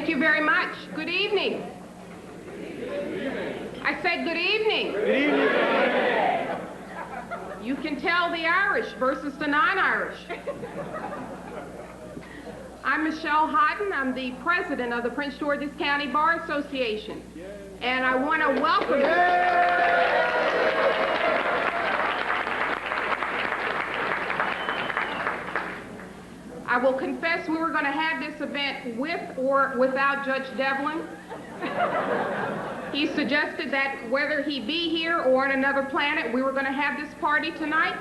Thank you very much. Good evening. I said good evening. Good evening. You can tell the Irish versus the non-Irish. I'm Michelle Hodden. I'm the president of the Prince George's County Bar Association. And I want to welcome you. I will confess we were going to have this event with or without Judge Devlin. He suggested that whether he be here or on another planet, we were going to have this party tonight,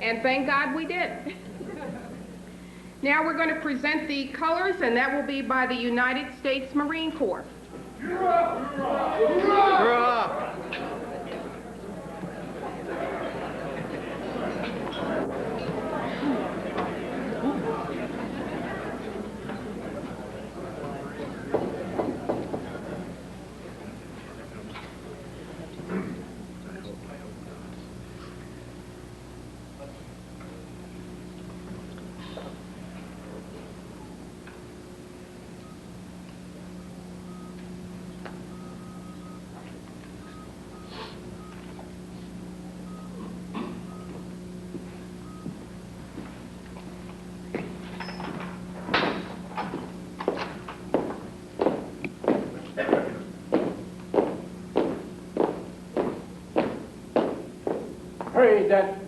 and thank God we did. Now we're going to present the colors, and that will be by the United States Marine Corps. Hurrah! Hurry, Dad.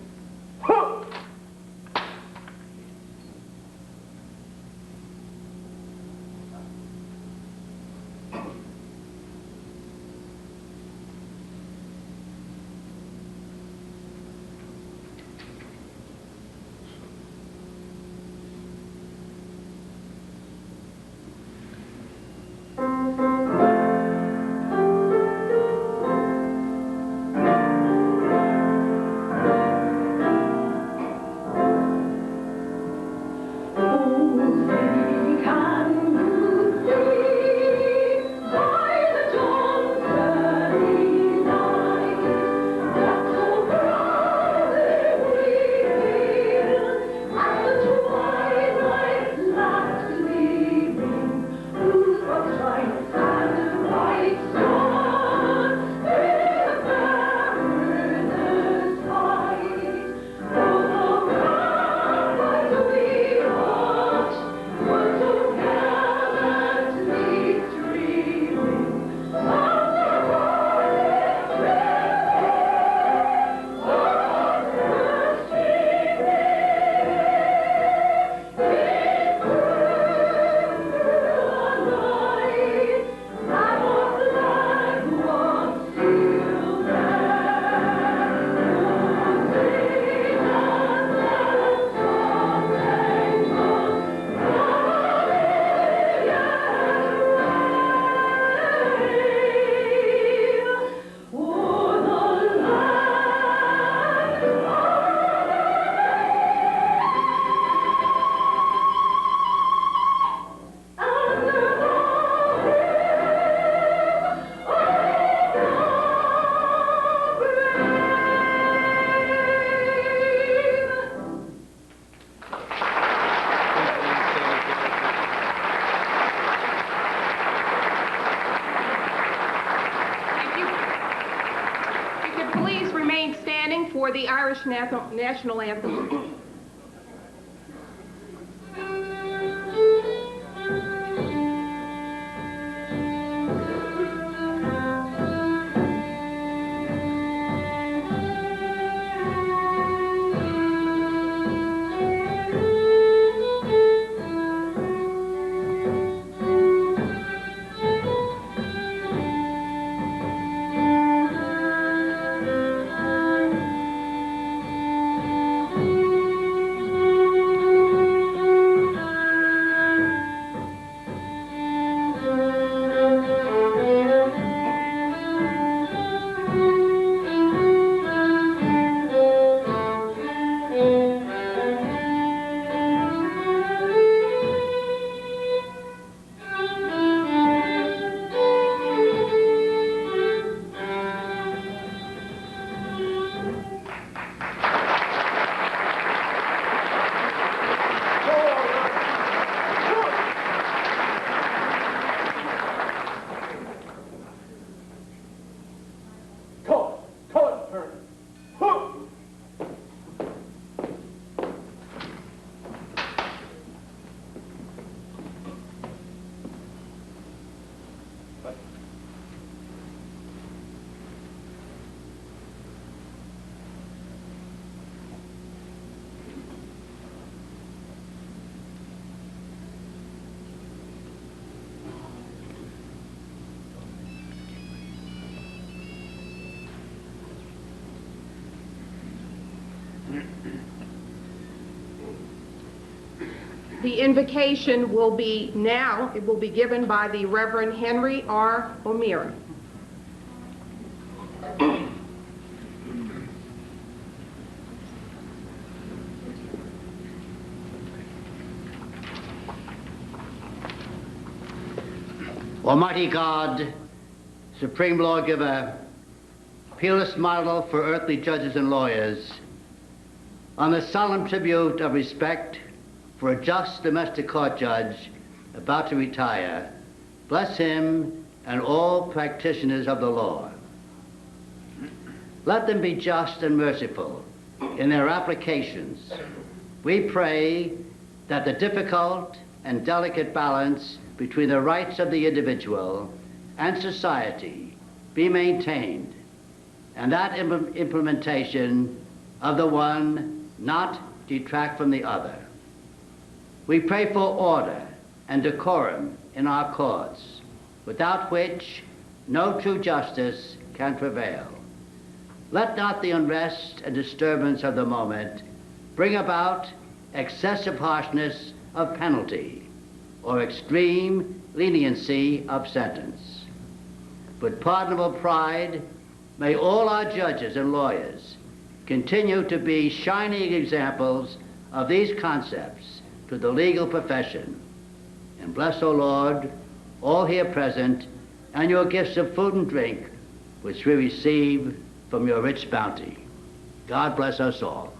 For the Irish national anthem. the invocation will be now, it will be given by the Reverend Henry R. O'Meara. Almighty God, Supreme Lawgiver, peerless model for earthly judges and lawyers, on the solemn tribute of respect for a just domestic court judge about to retire, bless him and all practitioners of the law. Let them be just and merciful in their applications. We pray that the difficult and delicate balance between the rights of the individual and society be maintained, and that implementation of the one not detract from the other. We pray for order and decorum in our courts, without which no true justice can prevail. Let not the unrest and disturbance of the moment bring about excessive harshness of penalty or extreme leniency of sentence. With pardonable pride, may all our judges and lawyers continue to be shining examples of these concepts to the legal profession. And bless, O Lord, all here present, and your gifts of food and drink, which we receive from your rich bounty. God bless us all.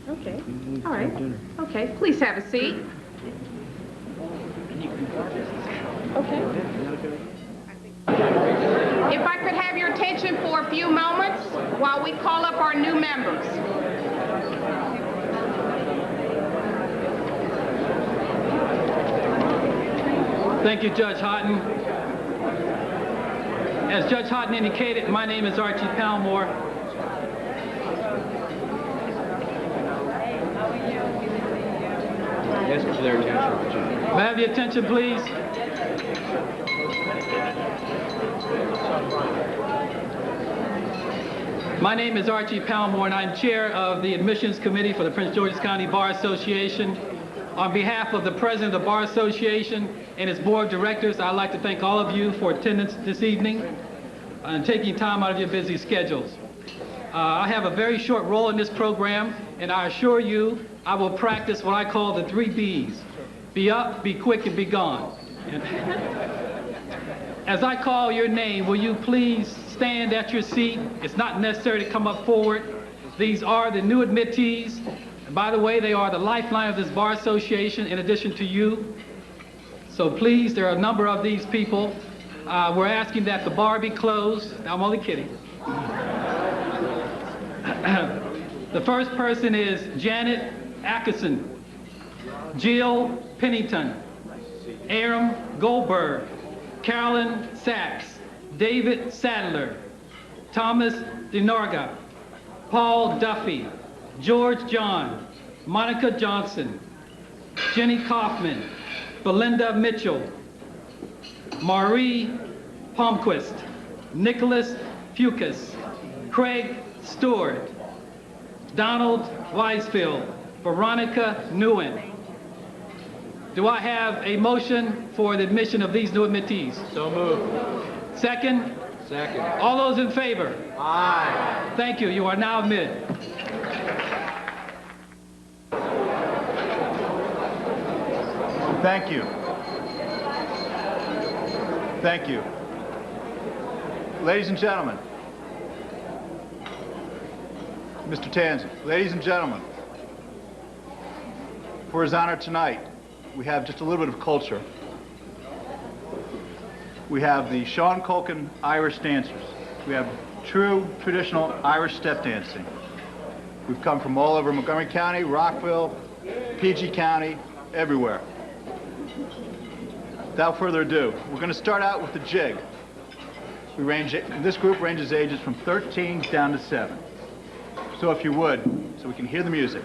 Okay, all right. Okay, please have a seat. Okay. If I could have your attention for a few moments while we call up our new members. Thank you, Judge Houghton. As Judge Houghton indicated, my name is Archie Palmore. Ask for their attention. May I have your attention, please? My name is Archie Palmore, and I'm chair of the Admissions Committee for the Prince George's County Bar Association. On behalf of the President of the Bar Association and its board of directors, I'd like to thank all of you for attendance this evening and taking time out of your busy schedules. I have a very short role in this program, and I assure you I will practice what I call the 3 B's. Be up, be quick, and be gone. As I call your name, will you please stand at your seat? It's not necessary to come up forward. These are the new admittees. And by the way, they are the lifeline of this bar association in addition to you. So please, there are a number of these people. We're asking that the bar be closed. I'm only kidding. The first person is Janet Atkinson, Jill Pennington, Aram Goldberg, Carolyn Sachs, David Sadler, Thomas DeNorga, Paul Duffy, George John, Monica Johnson, Jenny Kaufman, Belinda Mitchell, Marie Palmquist, Nicholas Fucus, Craig Stewart, Donald Weisfield, Veronica Nguyen. Do I have a motion for the admission of these new admittees? So moved. Second? Second. All those in favor? Aye. Thank you. You are now admitted. Thank you. Thank you. Ladies and gentlemen, Mr. Tanzi, ladies and gentlemen, for his honor tonight, we have just a little bit of culture. We have the Sean Culkin Irish dancers. We have true traditional Irish step dancing. We've come from all over Montgomery County, Rockville, PG County, everywhere. Without further ado, we're going to start out with the jig. This group ranges ages from 13 down to 7. So if you would, so we can hear the music.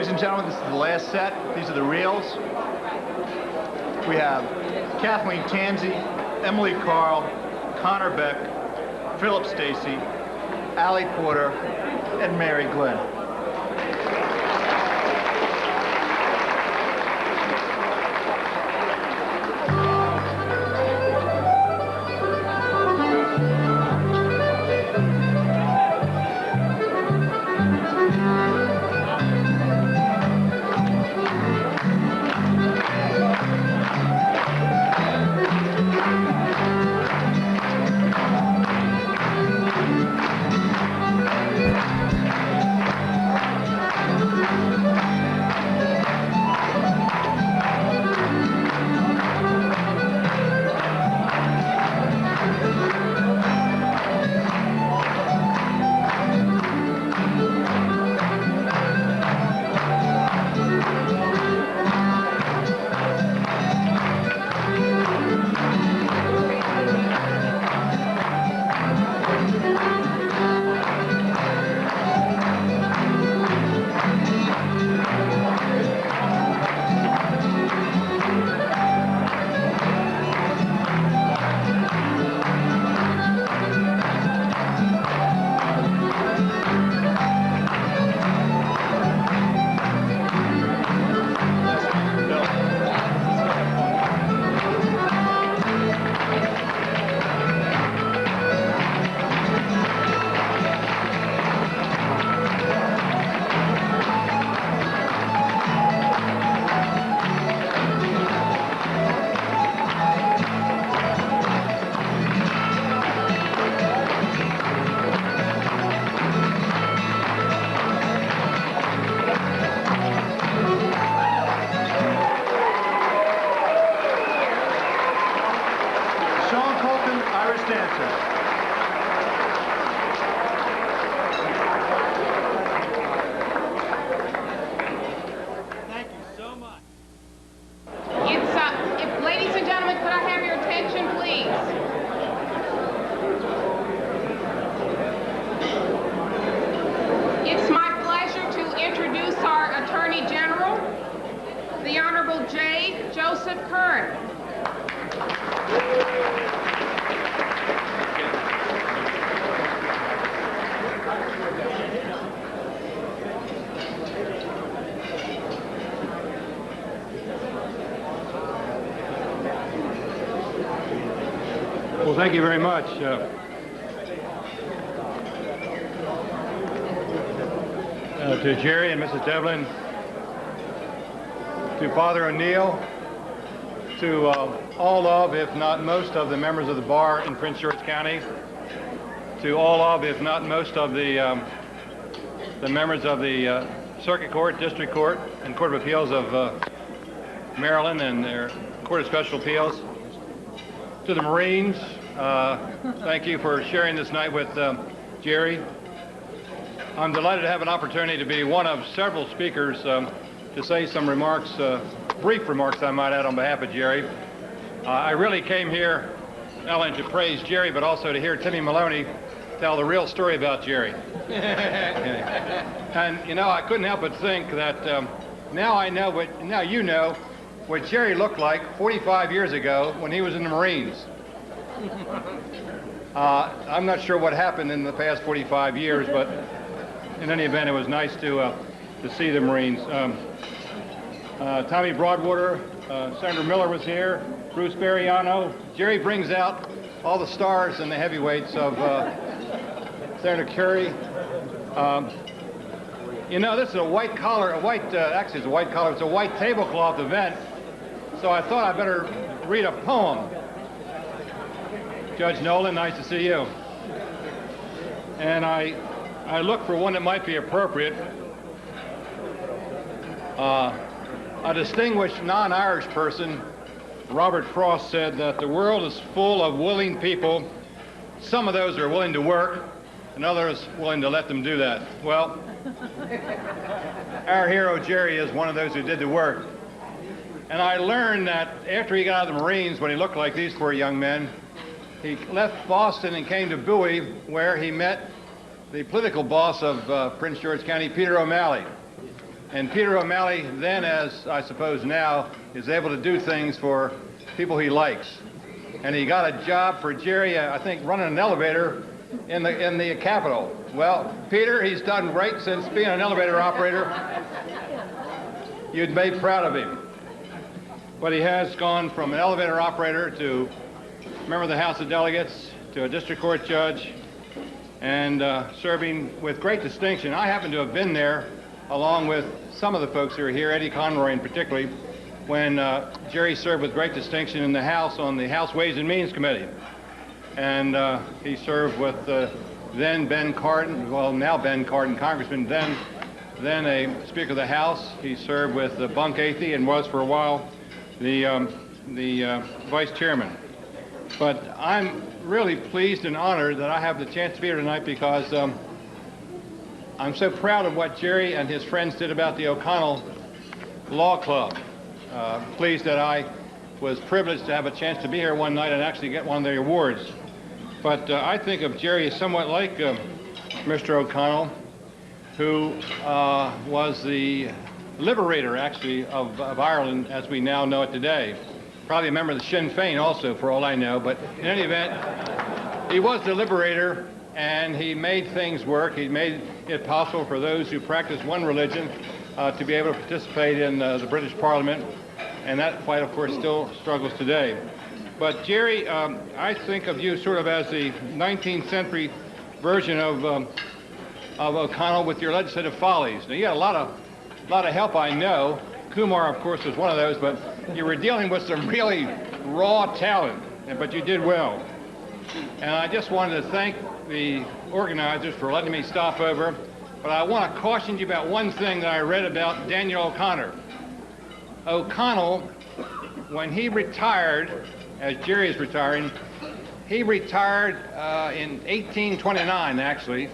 Ladies and gentlemen, this is the last set. These are the reels. We have Kathleen Tansey, Emily Carl, Connor Beck, Philip Stacy, Allie Porter, and Mary Glenn. Well, thank you very much. To Jerry and Mrs. Devlin, to Father O'Neill, to all of, if not most of, the members of the bar in Prince George County, to all of, if not most of, the members of the Circuit Court, District Court, and Court of Appeals of Maryland and their Court of Special Appeals, to the Marines, thank you for sharing this night with Jerry. I'm delighted to have an opportunity to be one of several speakers to say some remarks, brief remarks I might add on behalf of Jerry. I really came here not only to praise Jerry, but also to hear Timmy Maloney tell the real story about Jerry. And you know, I couldn't help but think that now you know what Jerry looked like 45 years ago when he was in the Marines. I'm not sure what happened in the past 45 years, but in any event, it was nice to see the Marines. Tommy Broadwater, Senator Miller was here, Bruce Bariano. Jerry brings out all the stars and the heavyweights of Senator Curry. You know, this is a white collar, actually it's a white collar, it's a white tablecloth event, so I thought I'd better read a poem. Judge Nolan, nice to see you. And I look for one that might be appropriate. A distinguished non-Irish person, Robert Frost, said that the world is full of willing people. Some of those are willing to work, and others willing to let them do that. Well, our hero Jerry is one of those who did the work. And I learned that after he got out of the Marines, when he looked like these four young men, he left Boston and came to Bowie, where he met the political boss of Prince George County, Peter O'Malley. And Peter O'Malley then, as I suppose now, is able to do things for people he likes. And he got a job for Jerry, I think, running an elevator in the Capitol. Well, Peter, he's done great since being an elevator operator. You'd be proud of him. But he has gone from an elevator operator to member of the House of Delegates to a district court judge and serving with great distinction. I happen to have been there along with some of the folks who are here, Eddie Conroy in particular, when Jerry served with great distinction in the House on the House Ways and Means Committee. And he served with then Ben Cardin, well, now Ben Cardin, Congressman, then a Speaker of the House. He served with Bunk Athey and was for a while the Vice Chairman. But I'm really pleased and honored that I have the chance to be here tonight because I'm so proud of what Jerry and his friends did about the O'Connell Law Club. Pleased that I was privileged to have a chance to be here one night and actually get one of the awards. But I think of Jerry as somewhat like Mr. O'Connell, who was the liberator, actually, of Ireland as we now know it today. Probably a member of the Sinn Féin also, for all I know. But in any event, he was the liberator, and he made things work. He made it possible for those who practice one religion to be able to participate in the British Parliament. And that fight, of course, still struggles today. But Jerry, I think of you sort of as the 19th century version of O'Connell with your legislative follies. Now, you had a lot of help, I know. Kumar, of course, was one of those, but you were dealing with some really raw talent, but you did well. And I just wanted to thank the organizers for letting me stop over, but I want to caution you about one thing that I read about Daniel O'Connor. O'Connell, when he retired, as Jerry is retiring, he retired in 1829, actually,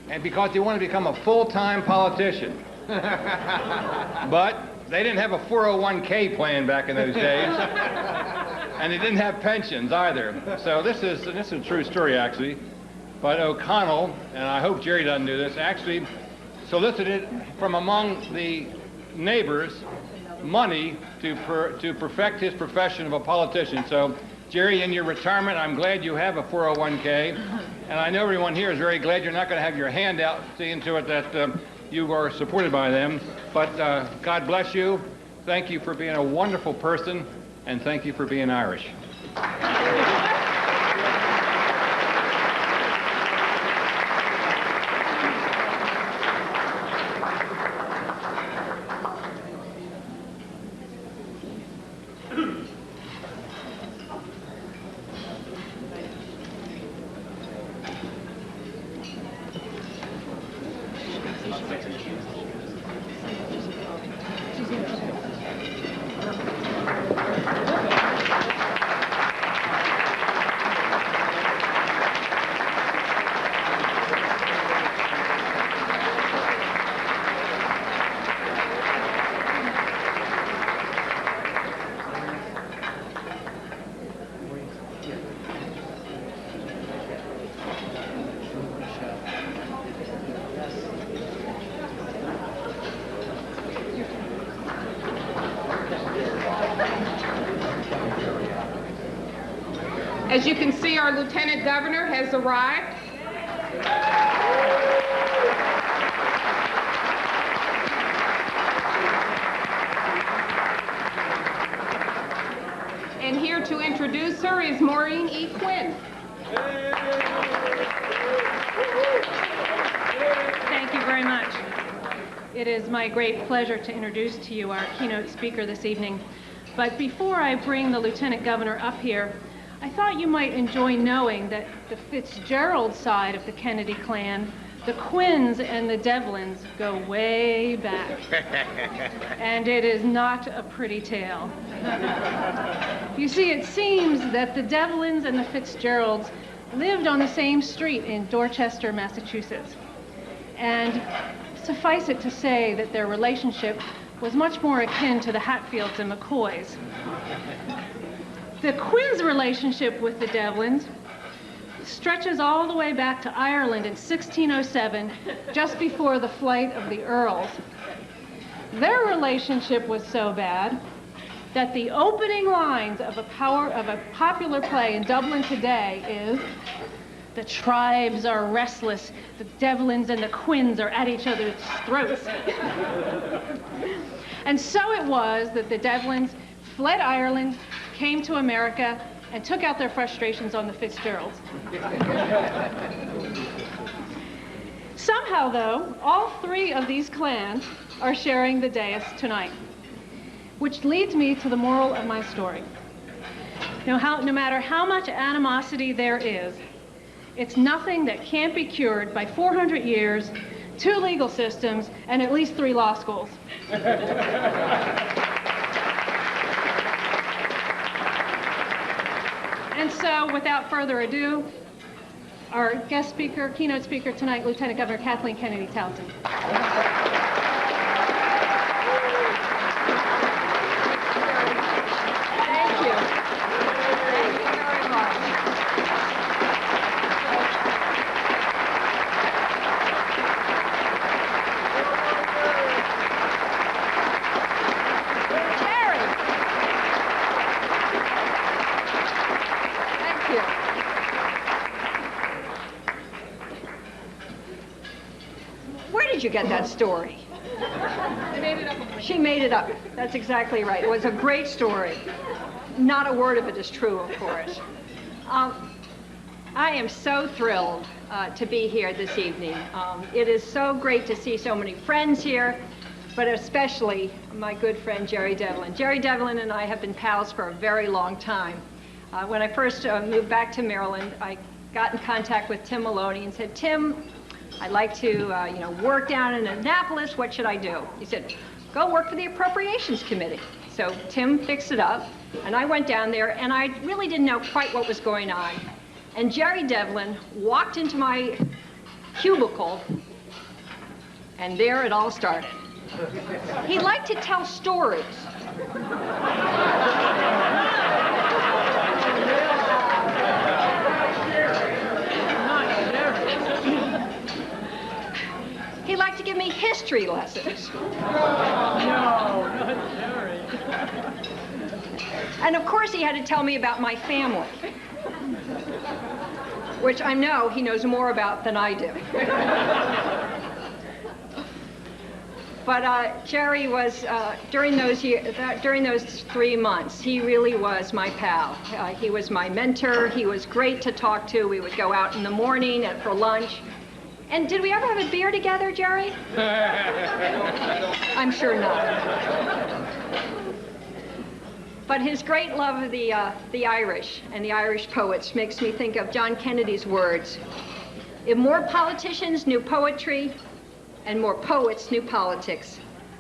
and because he wanted to become a full-time politician. But they didn't have a 401k plan back in those days, and they didn't have pensions either. So this is a true story, actually. But O'Connell, and I hope Jerry doesn't do this, actually solicited from among the neighbors money to perfect his profession of a politician. So, Jerry, in your retirement, I'm glad you have a 401k, and I know everyone here is very glad you're not going to have your hand out seeing to it that you are supported by them. But God bless you. Thank you for being a wonderful person, and thank you for being Irish. As you can see, our Lieutenant Governor has arrived. And here to introduce her is Maureen E. Quinn. Thank you very much. It is my great pleasure to introduce to you our keynote speaker this evening. But before I bring the Lieutenant Governor up here, I thought you might enjoy knowing that the Fitzgerald side of the Kennedy clan, the Quinns and the Devlins, go way back. And it is not a pretty tale. You see, it seems that the Devlins and the Fitzgeralds lived on the same street in Dorchester, Massachusetts. And suffice it to say that their relationship was much more akin to the Hatfields and McCoys. The Quinns' relationship with the Devlins stretches all the way back to Ireland in 1607, just before the flight of the Earls. Their relationship was so bad that the opening lines of a popular play in Dublin today is, "The tribes are restless, the Devlins and the Quinns are at each other's throats." And so it was that the Devlins fled Ireland, came to America, and took out their frustrations on the Fitzgeralds. Somehow, though, all three of these clans are sharing the dais tonight, which leads me to the moral of my story. No matter how much animosity there is, it's nothing that can't be cured by 400 years, 2 legal systems, and at least 3 law schools. And so, without further ado, our guest speaker, keynote speaker tonight, Lieutenant Governor Kathleen Kennedy Townsend. Thank you. Thank you very much. Jerry. Thank you. Where did you get that story? She made it up. That's exactly right. It was a great story. Not a word of it is true, of course. I am so thrilled to be here this evening. It is so great to see so many friends here, but especially my good friend Gerry Devlin. Gerry Devlin and I have been pals for a very long time. When I first moved back to Maryland, I got in contact with Tim Maloney and said, "Tim, I'd like to work down in Annapolis. What should I do?" He said, "Go work for the Appropriations Committee." So Tim fixed it up, and I went down there, and I really didn't know quite what was going on. And Gerry Devlin walked into my cubicle, and there it all started. He liked to tell stories. He liked to give me history lessons. No, not Jerry. And of course he had to tell me about my family, which I know he knows more about than I do. But Gerry was, during those 3 months, he really was my pal. He was my mentor. He was great to talk to. We would go out in the morning and for lunch. And did we ever have a beer together, Gerry? I'm sure not. But his great love of the Irish and the Irish poets makes me think of John Kennedy's words. If more politicians knew poetry and more poets knew politics,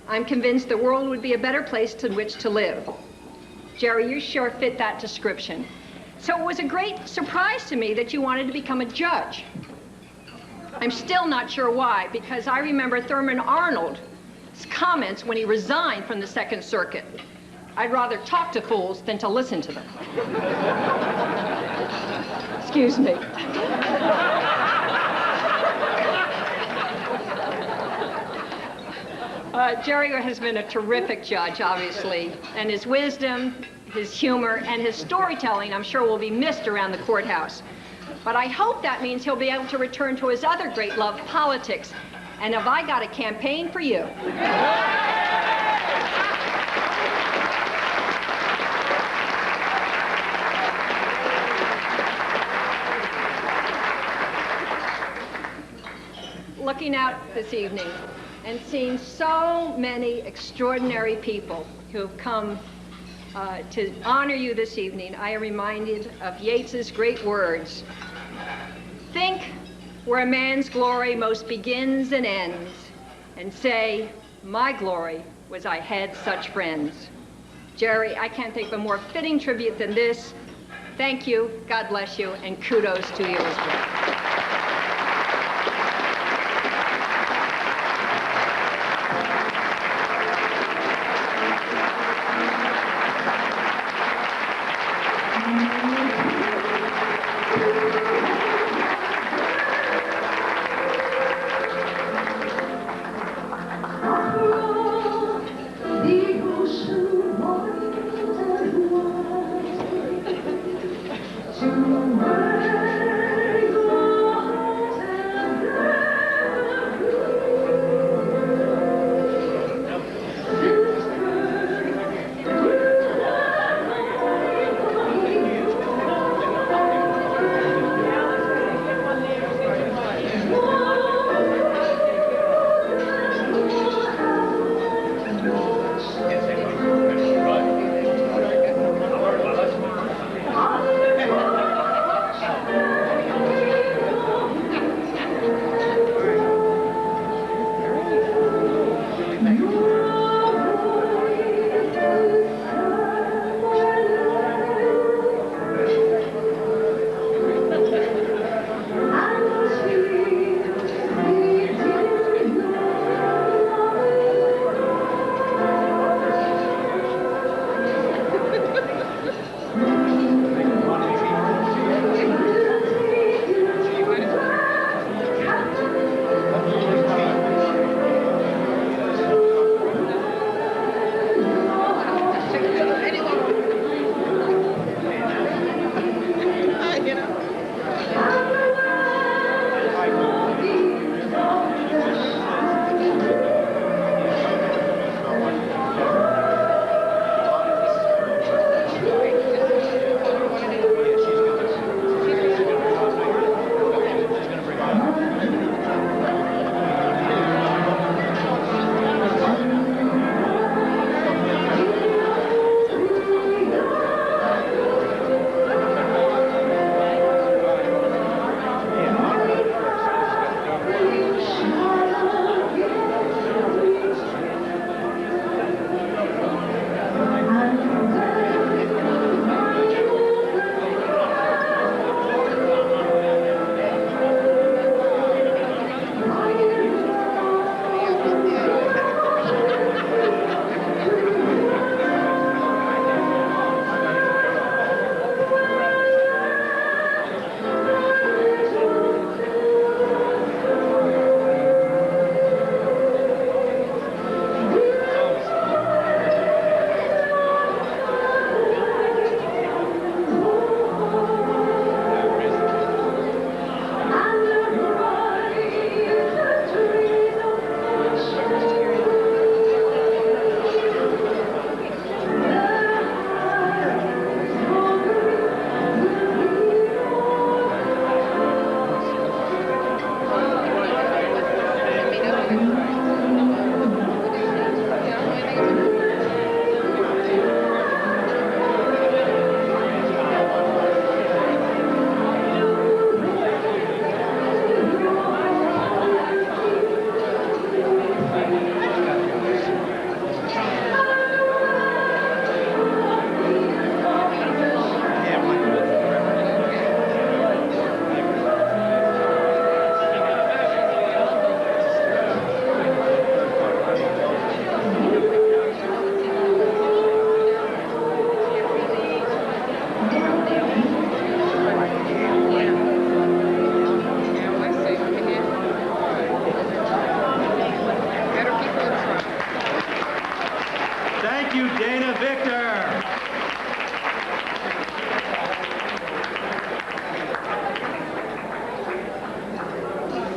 I'm convinced the world would be a better place in which to live. Gerry, you sure fit that description. So it was a great surprise to me that you wanted to become a judge. I'm still not sure why, because I remember Thurman Arnold's comments when he resigned from the Second Circuit. I'd rather talk to fools than to listen to them. Excuse me. Gerry has been a terrific judge, obviously, and his wisdom, his humor, and his storytelling, I'm sure, will be missed around the courthouse. But I hope that means he'll be able to return to his other great love, politics. And have I got a campaign for you? Looking out this evening and seeing so many extraordinary people who have come to honor you this evening, I am reminded of Yeats's great words. Think where a man's glory most begins and ends, and say, my glory was I had such friends. Gerry, I can't think of a more fitting tribute than this. Thank you, God bless you, and kudos to you as well.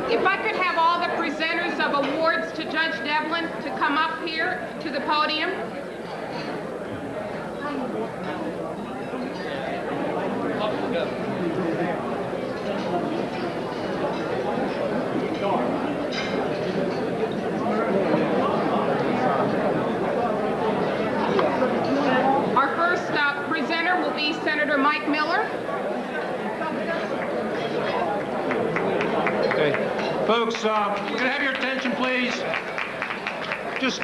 If I could have all the presenters of awards to Judge Devlin to come up here to the podium. Our first presenter will be Senator Mike Miller. Okay. Folks, we're going to have your attention, please. Just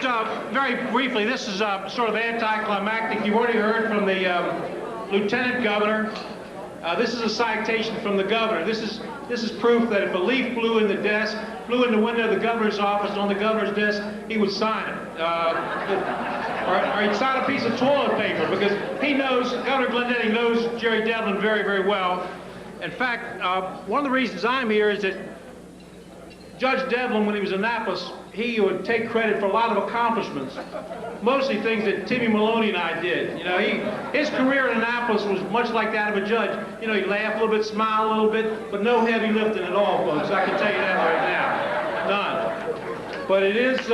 very briefly, this is sort of anticlimactic. You've already heard from the Lieutenant Governor. This is a citation from the Governor. This is proof that if a leaf flew in the window of the Governor's office on the Governor's desk, he would sign it. Or he'd sign a piece of toilet paper, because he knows, Governor Glendening knows Jerry Devlin very, very well. In fact, one of the reasons I'm here is that Judge Devlin, when he was in Annapolis, he would take credit for a lot of accomplishments, mostly things that Timmy Maloney and I did. You know, his career in Annapolis was much like that of a judge. You know, he'd laugh a little bit, smile a little bit, but no heavy lifting at all, folks. I can tell you that right now. None. But it is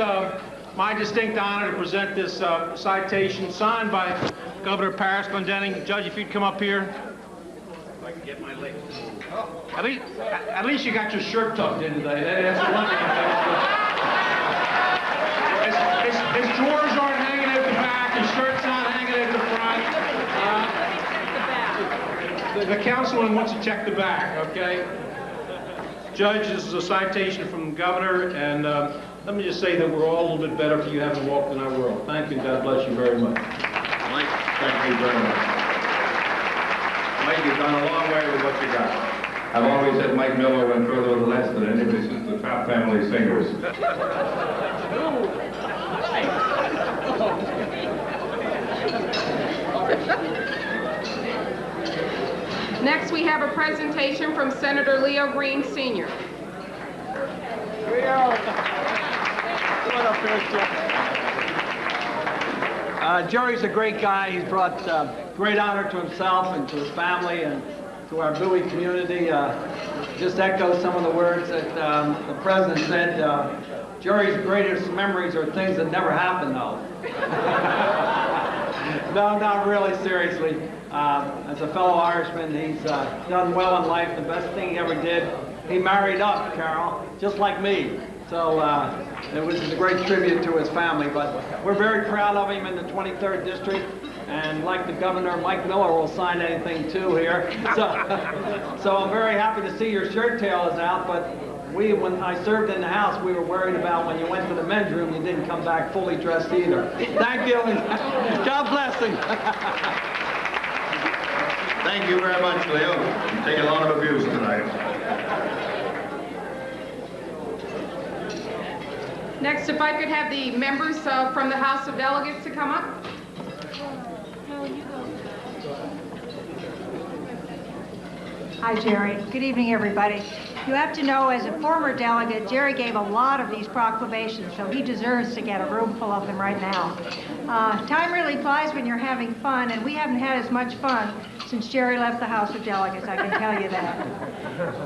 my distinct honor to present this citation signed by Governor Paris Glendening. Judge, if you'd come up here. If I can get my leg. At least you got your shirt tucked in today. That's one thing. His drawers aren't hanging at the back. His shirt's not hanging at the front. The councilman wants to check the back, okay? Judge, this is a citation from the Governor, and let me just say that we're all a little bit better for you having walked in our world. Thank you, and God bless you very much. Mike, thank you very much. Mike, you've gone a long way with what you got. I've always said Mike Miller went further with less than any of his the top family singers. Next, we have a presentation from Senator Leo Green, Sr. Leo! What up there, Jerry's a great guy. He's brought great honor to himself and to his family and to our Bowie community. Just echoes some of the words that the President said. Jerry's greatest memories are things that never happened, though. No, not really, seriously. As a fellow Irishman, he's done well in life. The best thing he ever did, he married up, Carol, just like me. So it was a great tribute to his family. But we're very proud of him in the 23rd District. And like the Governor, Mike Miller will sign anything too here. So I'm very happy to see your shirt tail is out. But when I served in the House, we were worried about when you went to the men's room, you didn't come back fully dressed either. Thank you, and God bless him. Thank you very much, Leo. You've taken a lot of abuse tonight. Next, if I could have the members from the House of Delegates to come up. Hi, Jerry. Good evening, everybody. You have to know, as a former delegate, Jerry gave a lot of these proclamations, so he deserves to get a room full of them right now. Time really flies when you're having fun, and we haven't had as much fun since Jerry left the House of Delegates, I can tell you that.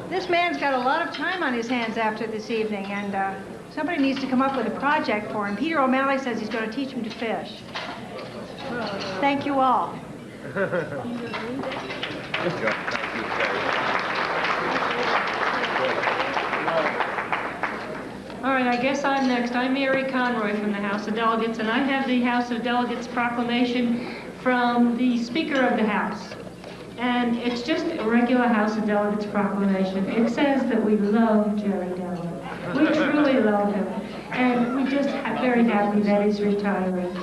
This man's got a lot of time on his hands after this evening, and somebody needs to come up with a project for him. Peter O'Malley says he's going to teach him to fish. Thank you all. All right, I guess I'm next. I'm Mary Conroy from the House of Delegates, and I have the House of Delegates proclamation from the Speaker of the House. And it's just a regular House of Delegates proclamation. It says that we love Jerry Devlin. We truly love him. And we're just very happy that he's retiring.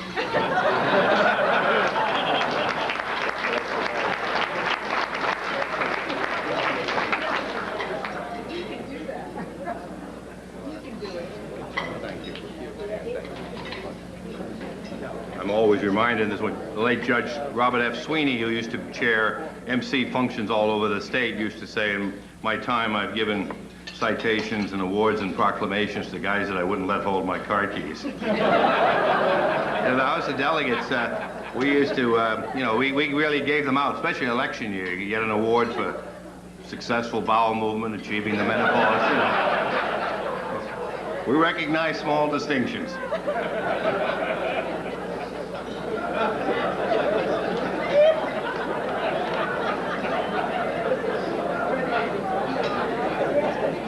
I'm always reminded this when the late Judge Robert F. Sweeney, who used to chair MC functions all over the state, used to say, in my time I've given citations and awards and proclamations to guys that I wouldn't let hold my car keys. In the House of Delegates, we used to, we really gave them out, especially election year. You get an award for successful bowel movement, achieving the menopause, We recognize small distinctions.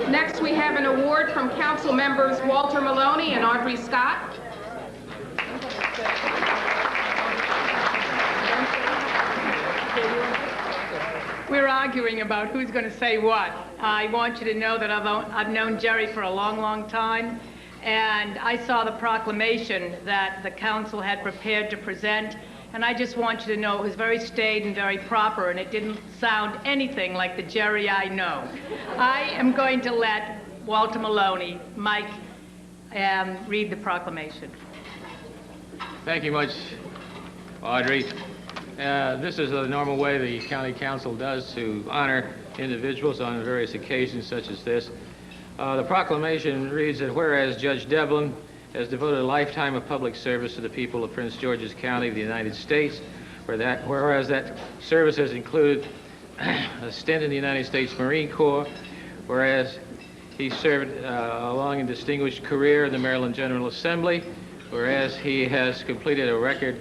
Next, we have an award from council members Walter Maloney and Audrey Scott. We're arguing about who's going to say what. I want you to know that I've known Jerry for a long, long time, and I saw the proclamation that the council had prepared to present, and I just want you to know it was very staid and very proper, and it didn't sound anything like the Jerry I know. I am going to let Walter Maloney, Mike, read the proclamation. Thank you much, Audrey. This is the normal way the county council does to honor individuals on various occasions such as this. The proclamation reads that whereas Judge Devlin has devoted a lifetime of public service to the people of Prince George's County of the United States, whereas that service has included a stint in the United States Marine Corps, whereas he served a long and distinguished career in the Maryland General Assembly, whereas he has completed a record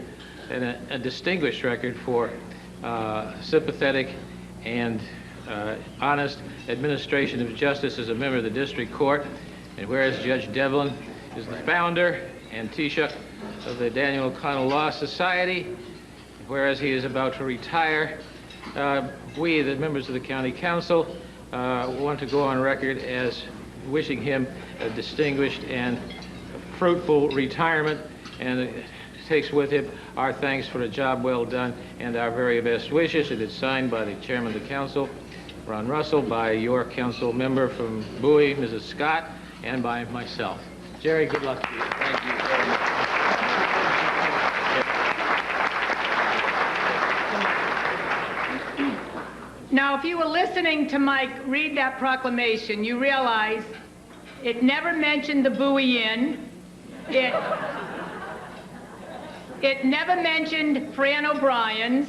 and a distinguished record for sympathetic and honest administration of justice as a member of the district court, and whereas Judge Devlin is the founder and Taoiseach of the Daniel O'Connell Law Society, and whereas he is about to retire, we, the members of the county council, want to go on record as wishing him a distinguished and fruitful retirement, and takes with him our thanks for a job well done and our very best wishes. It is signed by the chairman of the council, Ron Russell, by your council member from Bowie, Mrs. Scott, and by myself. Jerry, good luck to you. Thank you very much. Now, if you were listening to Mike read that proclamation, you realize it never mentioned the Bowie Inn. It never mentioned Fran O'Brien's.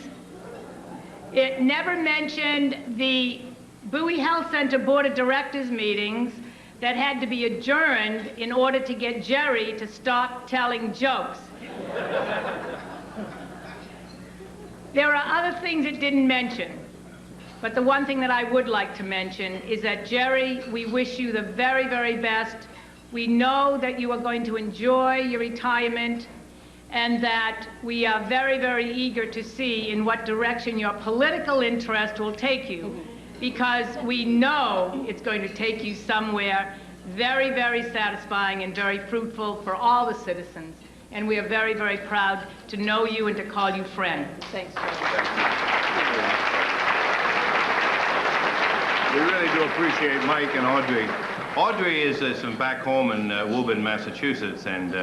It never mentioned the Bowie Health Center Board of Directors meetings that had to be adjourned in order to get Jerry to stop telling jokes. There are other things it didn't mention, but the one thing that I would like to mention is that, Jerry, we wish you the very, very best. We know that you are going to enjoy your retirement, and that we are very, very eager to see in what direction your political interest will take you, because we know it's going to take you somewhere very, very satisfying and very fruitful for all the citizens. And we are very, very proud to know you and to call you friend. Thanks, We really do appreciate Mike and Audrey. Audrey is from back home in Woburn, Massachusetts, and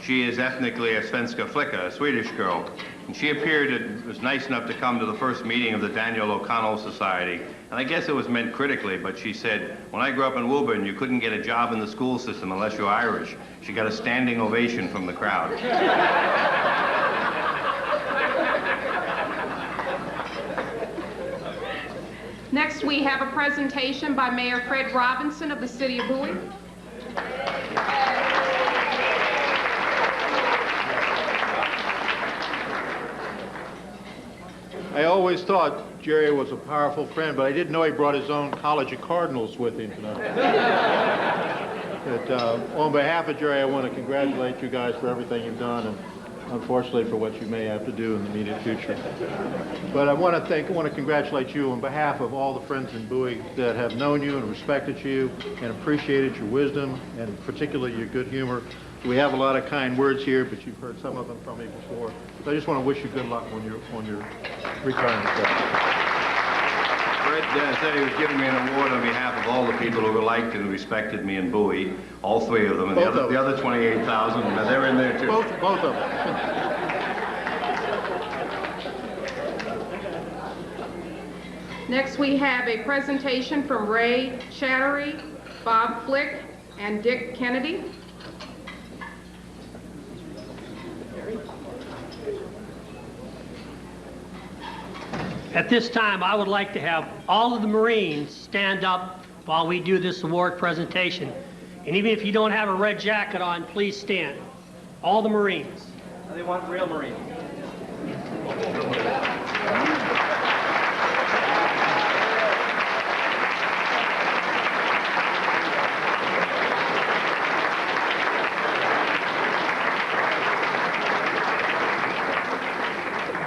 she is ethnically a Svenska flicka, a Swedish girl. And she was nice enough to come to the first meeting of the Daniel O'Connell Society. And I guess it was meant critically, but she said, when I grew up in Woburn, you couldn't get a job in the school system unless you're Irish. She got a standing ovation from the crowd. Next, we have a presentation by Mayor Fred Robinson of the City of Bowie. I always thought Jerry was a powerful friend, but I didn't know he brought his own College of Cardinals with him tonight. But on behalf of Jerry, I want to congratulate you guys for everything you've done, and unfortunately for what you may have to do in the immediate future. But I want to congratulate you on behalf of all the friends in Bowie that have known you and respected you and appreciated your wisdom and particularly your good humor. We have a lot of kind words here, but you've heard some of them from me before. So I just want to wish you good luck on your retirement. Fred said he was giving me an award on behalf of all the people who liked and respected me in Bowie, all three of them, and the other 28,000, they're in there too. Both of them. Next, we have a presentation from Ray Chattery, Bob Flick, and Dick Kennedy. At this time, I would like to have all of the Marines stand up while we do this award presentation. And even if you don't have a red jacket on, please stand. All the Marines. They want real Marines.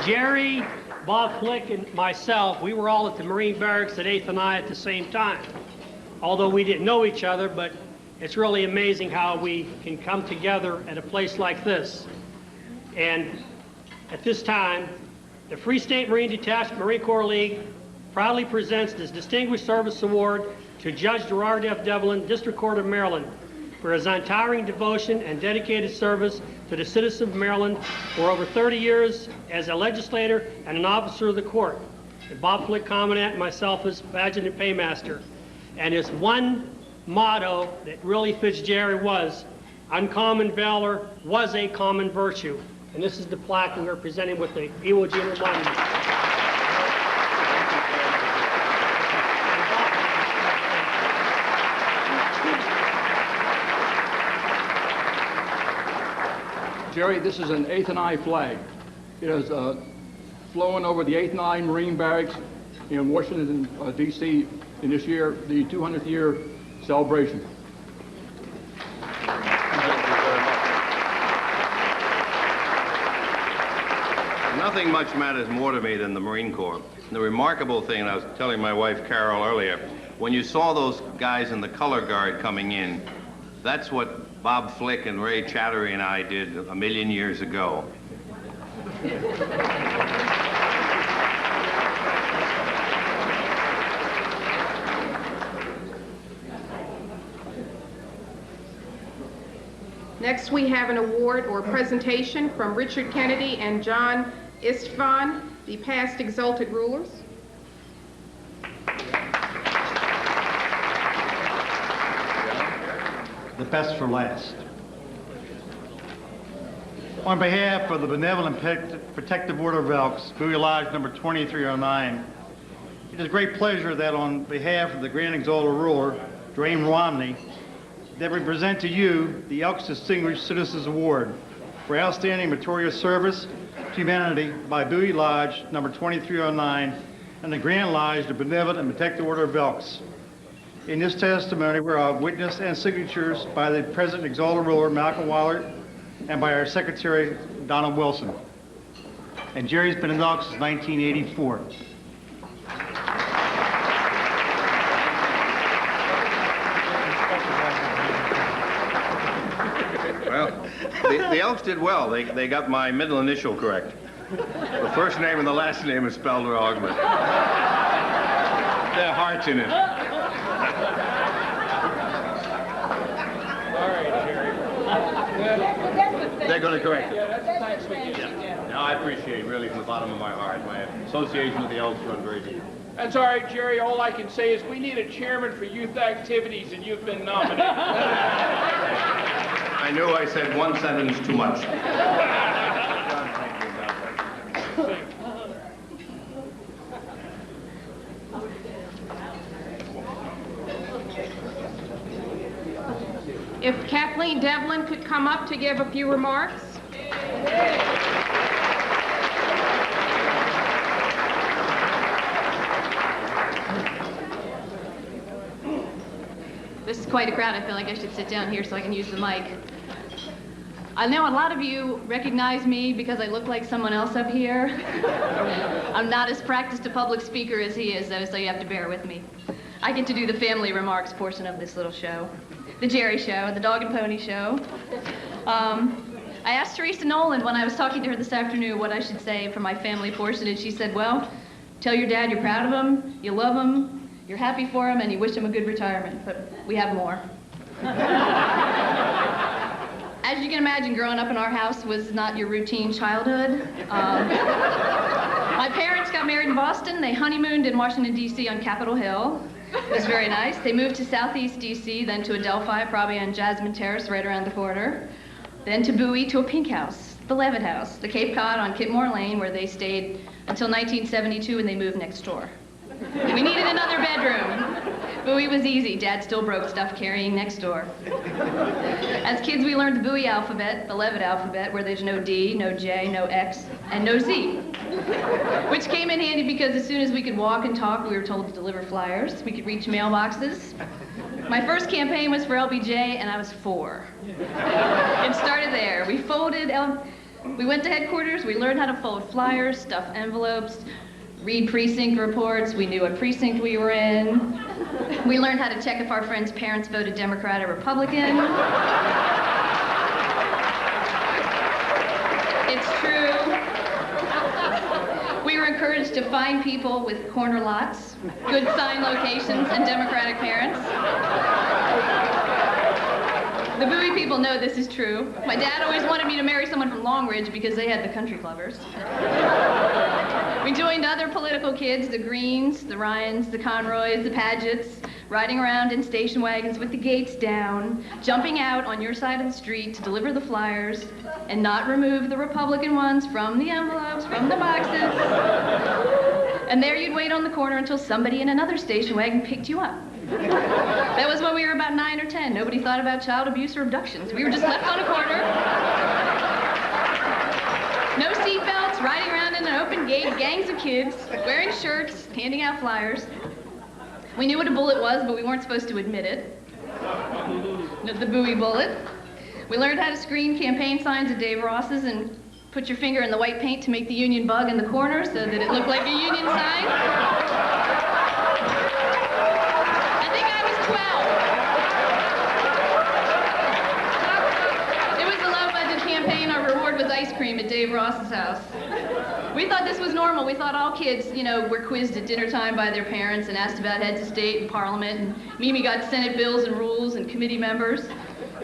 Jerry, Bob Flick, and myself, we were all at the Marine Barracks at 8th and I at the same time. Although we didn't know each other, but it's really amazing how we can come together at a place like this. And at this time, the Free State Marine Detachment Marine Corps League proudly presents this Distinguished Service Award to Judge Gerard Devlin, District Court of Maryland, for his untiring devotion and dedicated service to the citizens of Maryland for over 30 years as a legislator and an officer of the court. And Bob Flick, Commandant, and myself as Adjutant Paymaster. And his one motto that really fits Jerry was, uncommon valor was a common virtue. And this is the plaque we are presenting with the Iwo Jima Monument. Jerry, this is an 8th and I flag. It is flown over the 8th and I Marine Barracks in Washington, D.C. in this year, the 200th year celebration. Nothing much matters more to me than the Marine Corps. And the remarkable thing, and I was telling my wife Carol earlier, when you saw those guys in the color guard coming in, that's what Bob Flick and Ray Chattery and I did a million years ago. Next, we have an award or presentation from Richard Kennedy and John Istvan, the past exalted rulers. The best for last. On behalf of the Benevolent Protective Order of Elks, Bowie Lodge number 2309, it is a great pleasure that on behalf of the Grand Exalted Ruler, Dwayne Romney, that we present to you the Elks Distinguished Citizens Award for outstanding meritorious service to humanity by Bowie Lodge number 2309 and the Grand Lodge, the Benevolent and Protective Order of Elks. In this testimony, we are witness and signatures by the President Exalted Ruler, Malcolm Willard, and by our Secretary, Donald Wilson. And Jerry's been in Elks since 1984. Well, the Elks did well. They got my middle initial correct. The first name and the last name is spelled wrong, but there are hearts in it. All right, Jerry. They're going to correct it. Yeah, that's thanks we get. Yeah. No, I appreciate, really, from the bottom of my heart. My association with the Elks run very deep. That's all right, Jerry. All I can say is we need a chairman for youth activities, and you've been nominated. I knew I said one sentence too much. If Kathleen Devlin could come up to give a few remarks. This is quite a crowd. I feel like I should sit down here so I can use the mic. I know a lot of you recognize me because I look like someone else up here. I'm not as practiced a public speaker as he is, though, so you have to bear with me. I get to do the family remarks portion of this little show. The Jerry Show, the Dog and Pony Show. I asked Teresa Nolan when I was talking to her this afternoon what I should say for my family portion, and she said, well, tell your dad you're proud of him, you love him, you're happy for him, and you wish him a good retirement. But we have more. As you can imagine, growing up in our house was not your routine childhood. My parents got married in Boston. They honeymooned in Washington, D.C. on Capitol Hill. It was very nice. They moved to Southeast D.C., then to Adelphi, probably on Jasmine Terrace, right around the corner. Then to Bowie, to a pink house, the Levitt House, the Cape Cod on Kitmore Lane, where they stayed until 1972, and they moved next door. We needed another bedroom. Bowie was easy. Dad still broke stuff carrying next door. As kids, we learned the Bowie alphabet, the Levitt alphabet, where there's no D, no J, no X, and no Z. Which came in handy because as soon as we could walk and talk, we were told to deliver flyers. We could reach mailboxes. My first campaign was for LBJ, and I was 4. It started there. We went to headquarters, we learned how to fold flyers, stuff envelopes, read precinct reports, we knew what precinct we were in. We learned how to check if our friends' parents voted Democrat or Republican. It's true. We were encouraged to find people with corner lots, good sign locations, and Democratic parents. The Bowie people know this is true. My dad always wanted me to marry someone from Long Ridge because they had the country clubbers. We joined other political kids, the Greens, the Ryans, the Conroys, the Pagets, riding around in station wagons with the gates down, jumping out on your side of the street to deliver the flyers and not remove the Republican ones from the envelopes, from the boxes. And there you'd wait on the corner until somebody in another station wagon picked you up. That was when we were about 9 or 10. Nobody thought about child abuse or abductions. We were just left on a corner. No seatbelts, riding around in an open gate, gangs of kids, wearing shirts, handing out flyers. We knew what a bullet was, but we weren't supposed to admit it. The Bowie bullet. We learned how to screen campaign signs at Dave Ross's and put your finger in the white paint to make the Union bug in the corner so that it looked like a Union sign. I think I was 12. It was a low-budget campaign. Our reward was ice cream at Dave Ross's house. We thought this was normal. We thought all kids, were quizzed at dinner time by their parents and asked about heads of state and parliament. And Mimi got Senate bills and rules and committee members.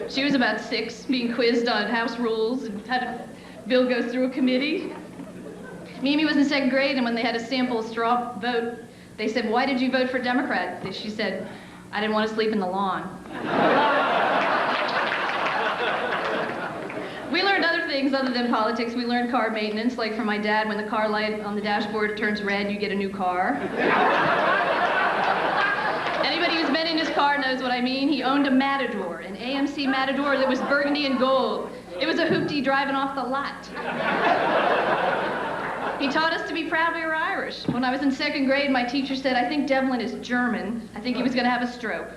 She was about 6, being quizzed on House rules and how a bill goes through a committee. Mimi was in 2nd grade, and when they had a sample straw vote, they said, "Why did you vote for Democrat?" She said, "I didn't want to sleep in the lawn." We learned other things other than politics. We learned car maintenance, like from my dad, when the car light on the dashboard turns red, you get a new car. Anybody who's been in his car knows what I mean. He owned a Matador, an AMC Matador that was burgundy and gold. It was a hoopty driving off the lot. He taught us to be proud we were Irish. When I was in 2nd grade, my teacher said, "I think Devlin is German. I think he was going to have a stroke."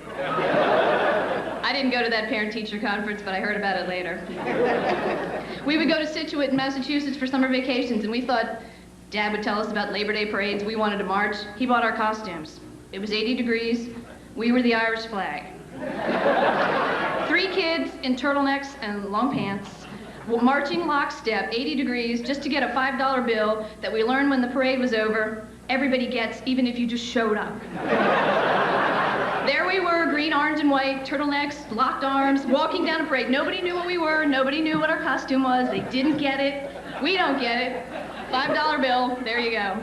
I didn't go to that parent-teacher conference, but I heard about it later. We would go to Scituate in Massachusetts for summer vacations, and we thought Dad would tell us about Labor Day parades. We wanted to march. He bought our costumes. It was 80 degrees. We were the Irish flag. 3 kids in turtlenecks and long pants, marching lockstep, 80 degrees, just to get a $5 bill that we learned when the parade was over, everybody gets, even if you just showed up. There we were, green, orange, and white, turtlenecks, locked arms, walking down a parade. Nobody knew what we were. Nobody knew what our costume was. They didn't get it. We don't get it. $5 bill. There you go.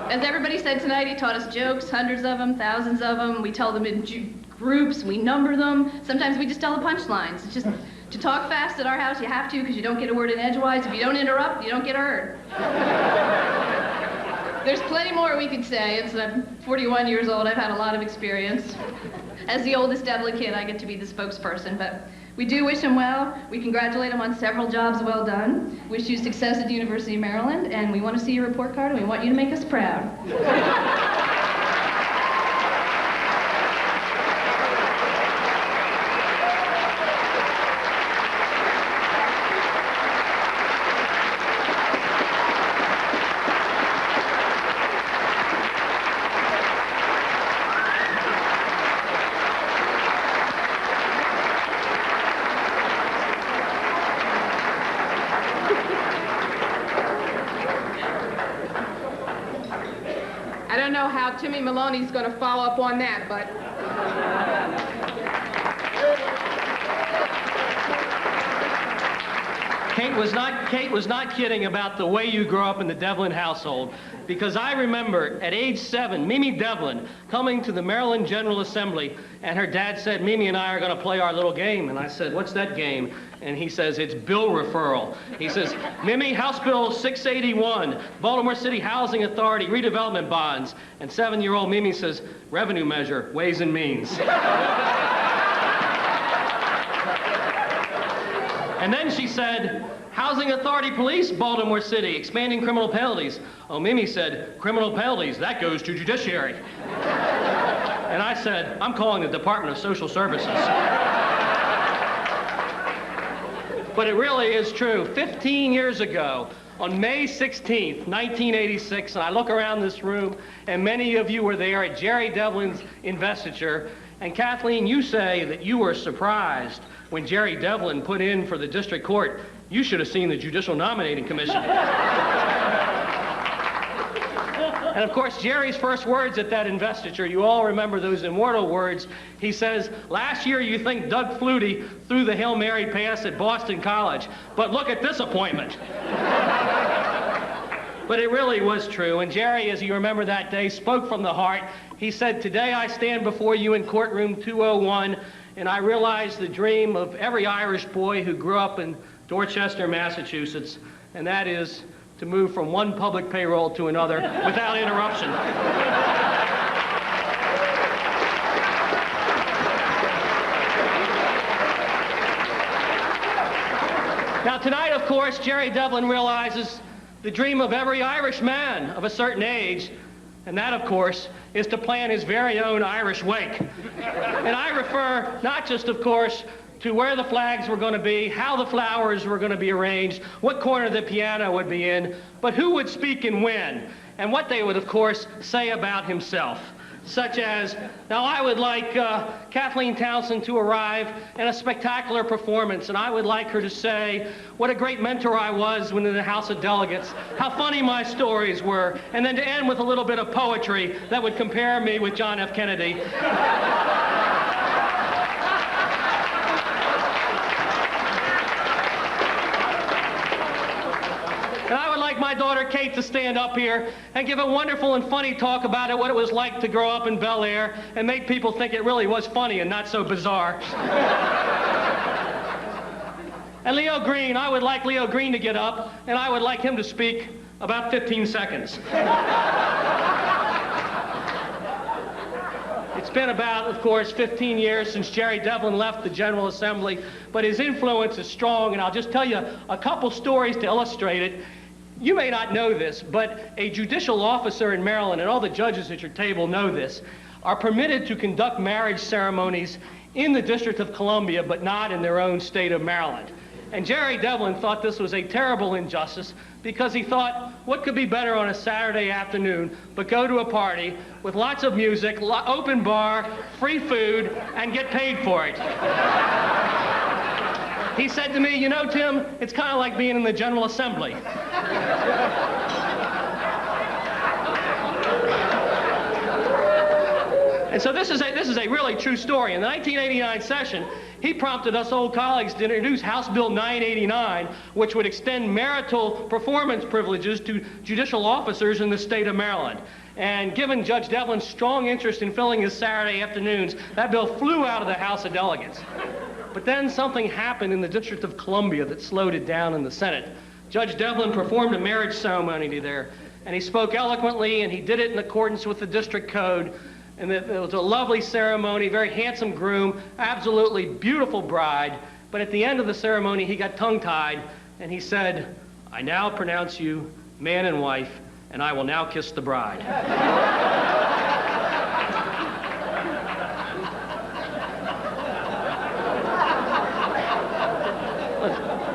As everybody said tonight, he taught us jokes, hundreds of them, thousands of them. We tell them in groups. We number them. Sometimes we just tell the punchlines. It's just to talk fast at our house, you have to because you don't get a word in edgewise. If you don't interrupt, you don't get heard. There's plenty more we could say. I'm 41 years old. I've had a lot of experience. As the oldest Devlin kid, I get to be the spokesperson, but we do wish him well. We congratulate him on several jobs well done. Wish you success at the University of Maryland, and we want to see your report card, and we want you to make us proud. I don't know how Timmy Maloney's going to follow up on that, but... Kate was not kidding about the way you grew up in the Devlin household, because I remember at age 7, Mimi Devlin coming to the Maryland General Assembly, and her dad said, Mimi and I are going to play our little game. And I said, what's that game? And he says, it's bill referral. He says, Mimi, House Bill 681, Baltimore City Housing Authority, redevelopment bonds. And 7-year-old Mimi says, revenue measure, Ways and Means. And then she said, Housing Authority Police, Baltimore City, expanding criminal penalties. Oh, Mimi said, criminal penalties, that goes to judiciary. And I said, I'm calling the Department of Social Services. But it really is true. 15 years ago, on May 16th, 1986, and I look around this room, and many of you were there at Jerry Devlin's investiture. And Kathleen, you say that you were surprised when Jerry Devlin put in for the district court. You should have seen the Judicial Nominating Commission. And of course, Jerry's first words at that investiture, you all remember those immortal words. He says, last year you think Doug Flutie threw the Hail Mary pass at Boston College, but look at this appointment. But it really was true, and Jerry, as you remember that day, spoke from the heart. He said, today I stand before you in courtroom 201, and I realize the dream of every Irish boy who grew up in Dorchester, Massachusetts, and that is to move from one public payroll to another without interruption. Now tonight, of course, Jerry Devlin realizes the dream of every Irish man of a certain age, and that, of course, is to plan his very own Irish wake. And I refer not just, of course, to where the flags were going to be, how the flowers were going to be arranged, what corner the piano would be in, but who would speak and when, and what they would, of course, say about himself. Such as, now I would like Kathleen Townsend to arrive in a spectacular performance, and I would like her to say what a great mentor I was when in the House of Delegates, how funny my stories were, and then to end with a little bit of poetry that would compare me with John F. Kennedy. And I would like my daughter Kate to stand up here and give a wonderful and funny talk about it, what it was like to grow up in Bel Air, and make people think it really was funny and not so bizarre. And Leo Green, I would like Leo Green to get up, and I would like him to speak about 15 seconds. It's been about, of course, 15 years since Jerry Devlin left the General Assembly, but his influence is strong, and I'll just tell you a couple stories to illustrate it. You may not know this, but a judicial officer in Maryland, and all the judges at your table know this, are permitted to conduct marriage ceremonies in the District of Columbia, but not in their own state of Maryland. And Jerry Devlin thought this was a terrible injustice because he thought, what could be better on a Saturday afternoon but go to a party with lots of music, open bar, free food, and get paid for it? He said to me, you know, Tim, it's kind of like being in the General Assembly. And so this is a really true story. In the 1989 session, he prompted us old colleagues to introduce House Bill 989, which would extend marital performance privileges to judicial officers in the state of Maryland. And given Judge Devlin's strong interest in filling his Saturday afternoons, that bill flew out of the House of Delegates. But then something happened in the District of Columbia that slowed it down in the Senate. Judge Devlin performed a marriage ceremony there, and he spoke eloquently, and he did it in accordance with the district code. And it was a lovely ceremony, very handsome groom, absolutely beautiful bride. But at the end of the ceremony, he got tongue-tied, and he said, I now pronounce you man and wife, and I will now kiss the bride.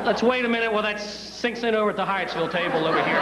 Let's wait a minute while that sinks in over at the Hyattsville table over here.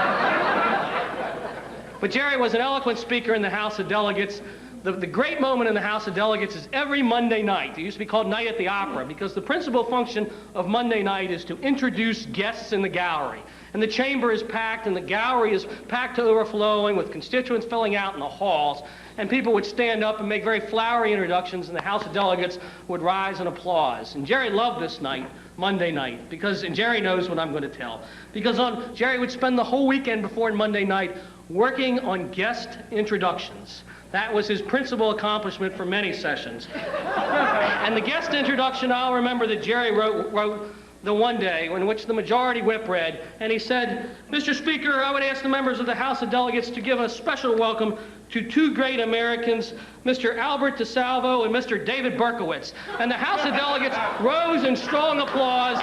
But Jerry was an eloquent speaker in the House of Delegates. The great moment in the House of Delegates is every Monday night. It used to be called Night at the Opera because the principal function of Monday night is to introduce guests in the gallery. And the chamber is packed and the gallery is packed to overflowing with constituents filling out in the halls. and people would stand up and make very flowery introductions, and the House of Delegates would rise in applause. And Jerry loved this night, Monday night, and Jerry knows what I'm going to tell. Because Jerry would spend the whole weekend before Monday night working on guest introductions. That was his principal accomplishment for many sessions. And the guest introduction, I'll remember that Jerry wrote the one day in which the majority whip read, and he said, "Mr. Speaker, I would ask the members of the House of Delegates to give a special welcome to two great Americans, Mr. Albert DeSalvo and Mr. David Berkowitz." And the House of Delegates rose in strong applause,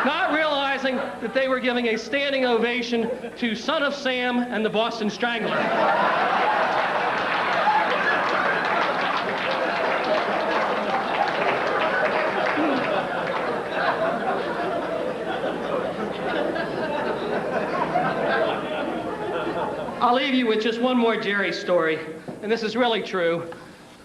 not realizing that they were giving a standing ovation to Son of Sam and the Boston Strangler. I'll leave you with just one more Jerry story, and this is really true.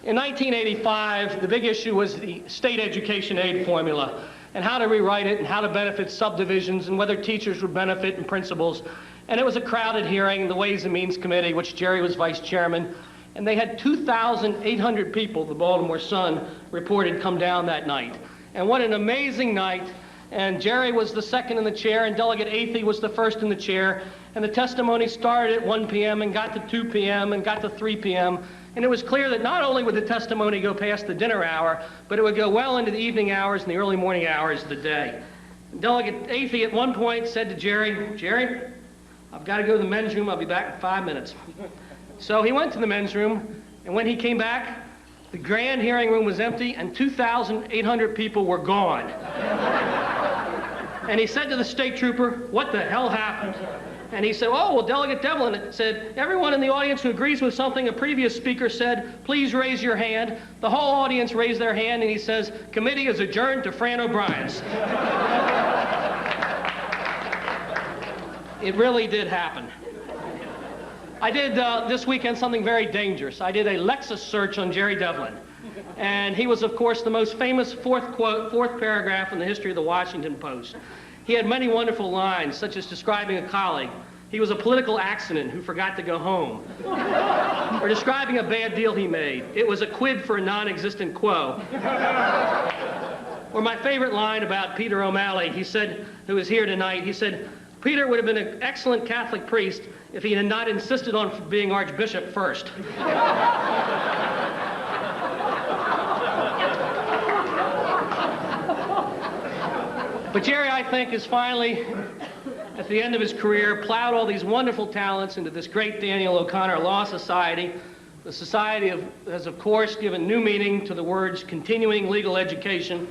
In 1985, the big issue was the state education aid formula and how to rewrite it and how to benefit subdivisions and whether teachers would benefit and principals. And it was a crowded hearing in the Ways and Means Committee, which Jerry was vice chairman, and they had 2,800 people, the Baltimore Sun reported, come down that night. And what an amazing night. And Jerry was the second in the chair, and Delegate Athey was the first in the chair. And the testimony started at 1 p.m. and got to 2 p.m. and got to 3 p.m. And it was clear that not only would the testimony go past the dinner hour, but it would go well into the evening hours and the early morning hours of the day. Delegate Athey at one point said to Jerry, "Jerry, I've got to go to the men's room. I'll be back in 5 minutes." So he went to the men's room, and when he came back, the grand hearing room was empty and 2,800 people were gone. And he said to the state trooper, "What the hell happened?" And he said, "Oh, well, Delegate Devlin said, everyone in the audience who agrees with something a previous speaker said, please raise your hand." The whole audience raised their hand, and he says, "Committee is adjourned to Fran O'Brien's." It really did happen. I did this weekend something very dangerous. I did a Lexis search on Jerry Devlin. And he was, of course, the most famous fourth paragraph in the history of the Washington Post. He had many wonderful lines, such as describing a colleague. He was a political accident who forgot to go home. Or describing a bad deal he made. It was a quid for a non-existent quo. Or my favorite line about Peter O'Malley, he said, who is here tonight, he said, "Peter would have been an excellent Catholic priest if he had not insisted on being Archbishop first." But Jerry, I think, is finally, at the end of his career, plowed all these wonderful talents into this great Daniel O'Connor Law Society. The society has, of course, given new meaning to the words continuing legal education.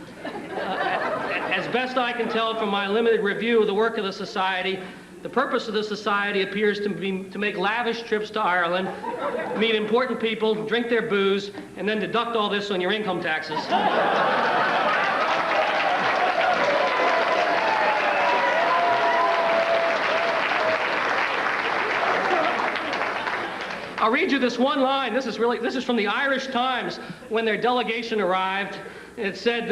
As best I can tell from my limited review of the work of the society, the purpose of the society appears to be to make lavish trips to Ireland, meet important people, drink their booze, and then deduct all this on your income taxes. I'll read you this one line. This is from the Irish Times when their delegation arrived. It said,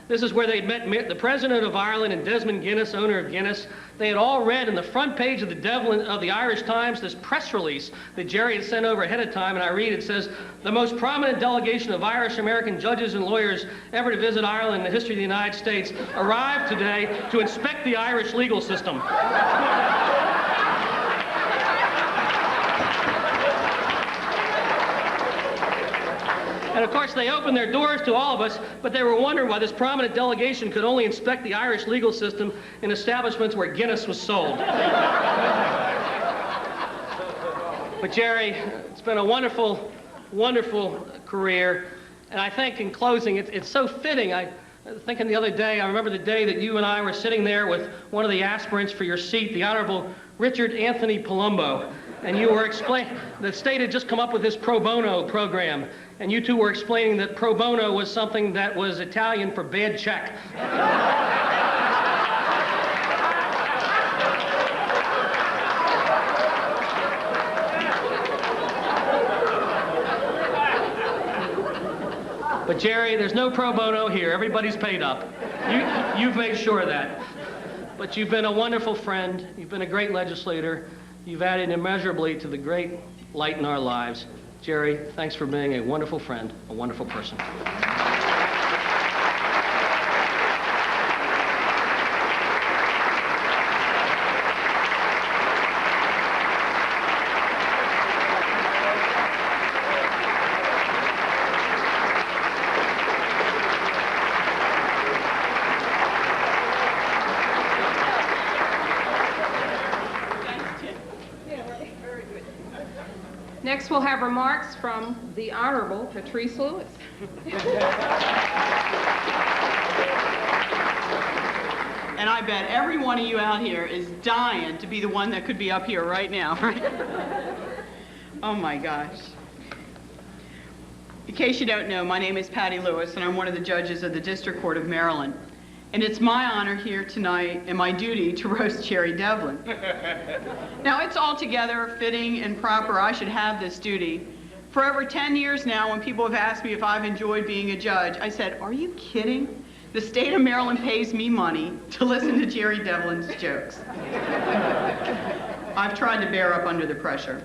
this is where they'd met the President of Ireland and Desmond Guinness, owner of Guinness. They had all read in the front page of the Irish Times this press release that Jerry had sent over ahead of time, and I read, it says, "The most prominent delegation of Irish-American judges and lawyers ever to visit Ireland in the history of the United States arrived today to inspect the Irish legal system." And of course, they opened their doors to all of us, but they were wondering why this prominent delegation could only inspect the Irish legal system in establishments where Guinness was sold. But Jerry, it's been a wonderful, wonderful career. And I think in closing, it's so fitting. I thinking the other day, I remember the day that you and I were sitting there with one of the aspirants for your seat, the Honorable Richard Anthony Palumbo. And you were explaining, the state had just come up with this pro bono program. And you two were explaining that pro bono was something that was Italian for bad check. But Jerry, there's no pro bono here. Everybody's paid up. You've made sure of that. But you've been a wonderful friend. You've been a great legislator. You've added immeasurably to the great light in our lives. Jerry, thanks for being a wonderful friend, a wonderful person. Next, we'll have remarks from the Honorable Patrice Lewis. And I bet every one of you out here is dying to be the one that could be up here right now, right? Oh my gosh. In case you don't know, my name is Patty Lewis, and I'm one of the judges of the District Court of Maryland. And it's my honor here tonight and my duty to roast Gerry Devlin. Now, it's altogether fitting and proper I should have this duty. For over 10 years now, when people have asked me if I've enjoyed being a judge, I said, are you kidding? The state of Maryland pays me money to listen to Gerry Devlin's jokes. I've tried to bear up under the pressure.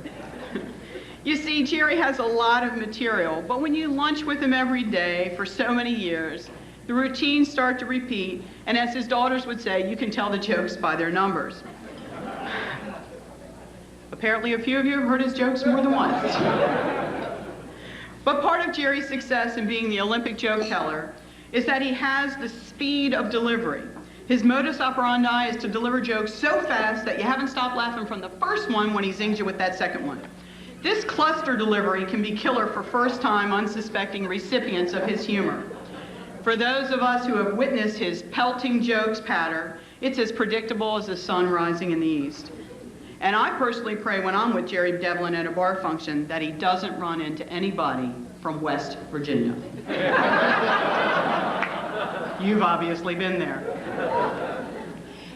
You see, Gerry has a lot of material, but when you lunch with him every day for so many years, the routines start to repeat, and as his daughters would say, you can tell the jokes by their numbers. Apparently, a few of you have heard his jokes more than once. But part of Gerry's success in being the Olympic joke teller is that he has the speed of delivery. His modus operandi is to deliver jokes so fast that you haven't stopped laughing from the first one when he zings you with that second one. This cluster delivery can be killer for first-time, unsuspecting recipients of his humor. For those of us who have witnessed his pelting jokes patter, it's as predictable as the sun rising in the east. And I personally pray when I'm with Gerry Devlin at a bar function that he doesn't run into anybody from West Virginia. You've obviously been there.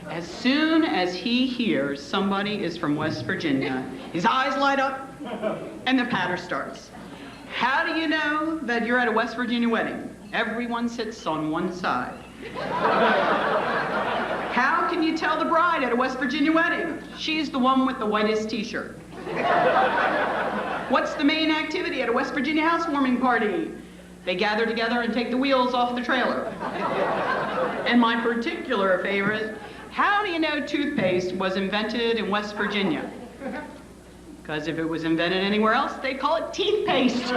As soon as he hears somebody is from West Virginia, his eyes light up and the patter starts. How do you know that you're at a West Virginia wedding? Everyone sits on one side. How can you tell the bride at a West Virginia wedding? She's the one with the whitest t-shirt. What's the main activity at a West Virginia housewarming party? They gather together and take the wheels off the trailer. And my particular favorite, how do you know toothpaste was invented in West Virginia? Because if it was invented anywhere else, they'd call it teeth paste.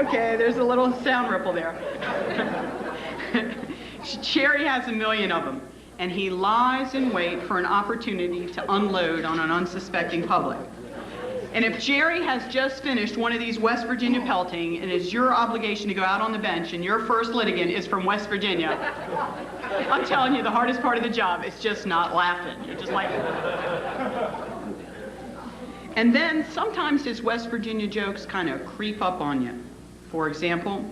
Okay, there's a little sound ripple there. Gerry has a million of them, and he lies in wait for an opportunity to unload on an unsuspecting public. And if Gerry has just finished one of these West Virginia pelting, and it's your obligation to go out on the bench, and your first litigant is from West Virginia, I'm telling you, the hardest part of the job is just not laughing. You're just like... And then sometimes his West Virginia jokes kind of creep up on you. For example,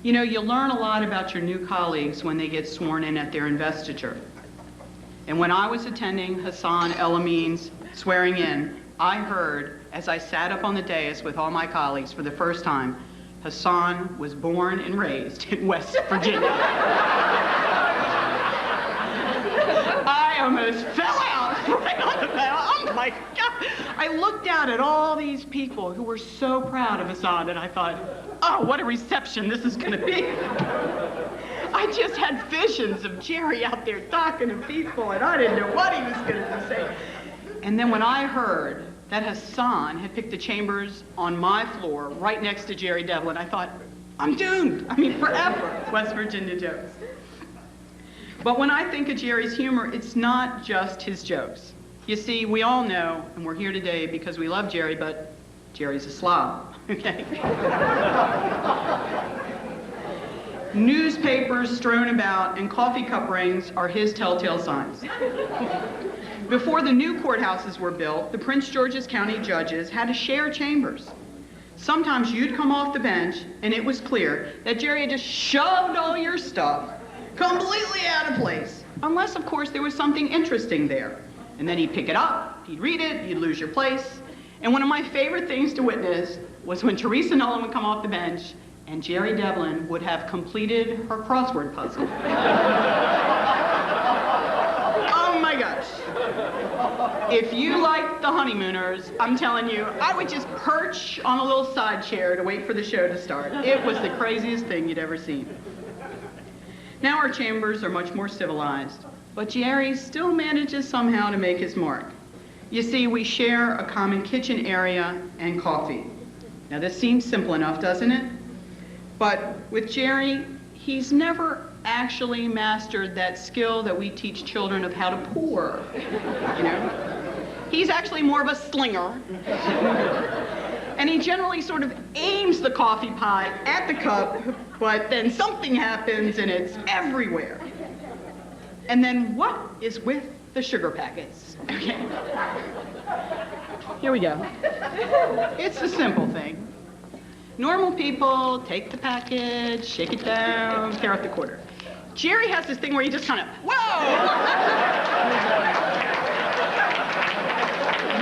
you know, you learn a lot about your new colleagues when they get sworn in at their investiture. And when I was attending Hassan El-Amin's swearing in, I heard, as I sat up on the dais with all my colleagues for the first time, Hassan was born and raised in West Virginia. I almost fell out right on the bell. Oh my God. I looked out at all these people who were so proud of Hassan, and I thought, oh, what a reception this is going to be. I just had visions of Gerry out there talking to people, and I didn't know what he was going to say. And then when I heard that Hassan had picked the chambers on my floor right next to Gerry Devlin, I thought, I'm doomed. I mean, forever, West Virginia jokes. But when I think of Gerry's humor, it's not just his jokes. You see, we all know, and we're here today because we love Gerry, but Gerry's a slob, okay? Newspapers strewn about and coffee cup rings are his telltale signs. Before the new courthouses were built, the Prince George's County judges had to share chambers. Sometimes you'd come off the bench and it was clear that Gerry had just shoved all your stuff completely out of place, unless of course there was something interesting there. And then he'd pick it up, he'd read it, you'd lose your place. And one of my favorite things to witness was when Teresa Nolan would come off the bench and Jerry Devlin would have completed her crossword puzzle. Oh my gosh. If you like the Honeymooners, I'm telling you, I would just perch on a little side chair to wait for the show to start. It was the craziest thing you'd ever seen. Now our chambers are much more civilized, but Jerry still manages somehow to make his mark. You see, we share a common kitchen area and coffee. Now this seems simple enough, doesn't it? But with Jerry, he's never actually mastered that skill that we teach children of how to pour, you know? He's actually more of a slinger. And he generally sort of aims the coffee pot at the cup, but then something happens and it's everywhere. And then what is with the sugar packets? Okay. Here we go. It's a simple thing. Normal people take the package, shake it down, tear out the quarter. Jerry has this thing where he just kind of, whoa!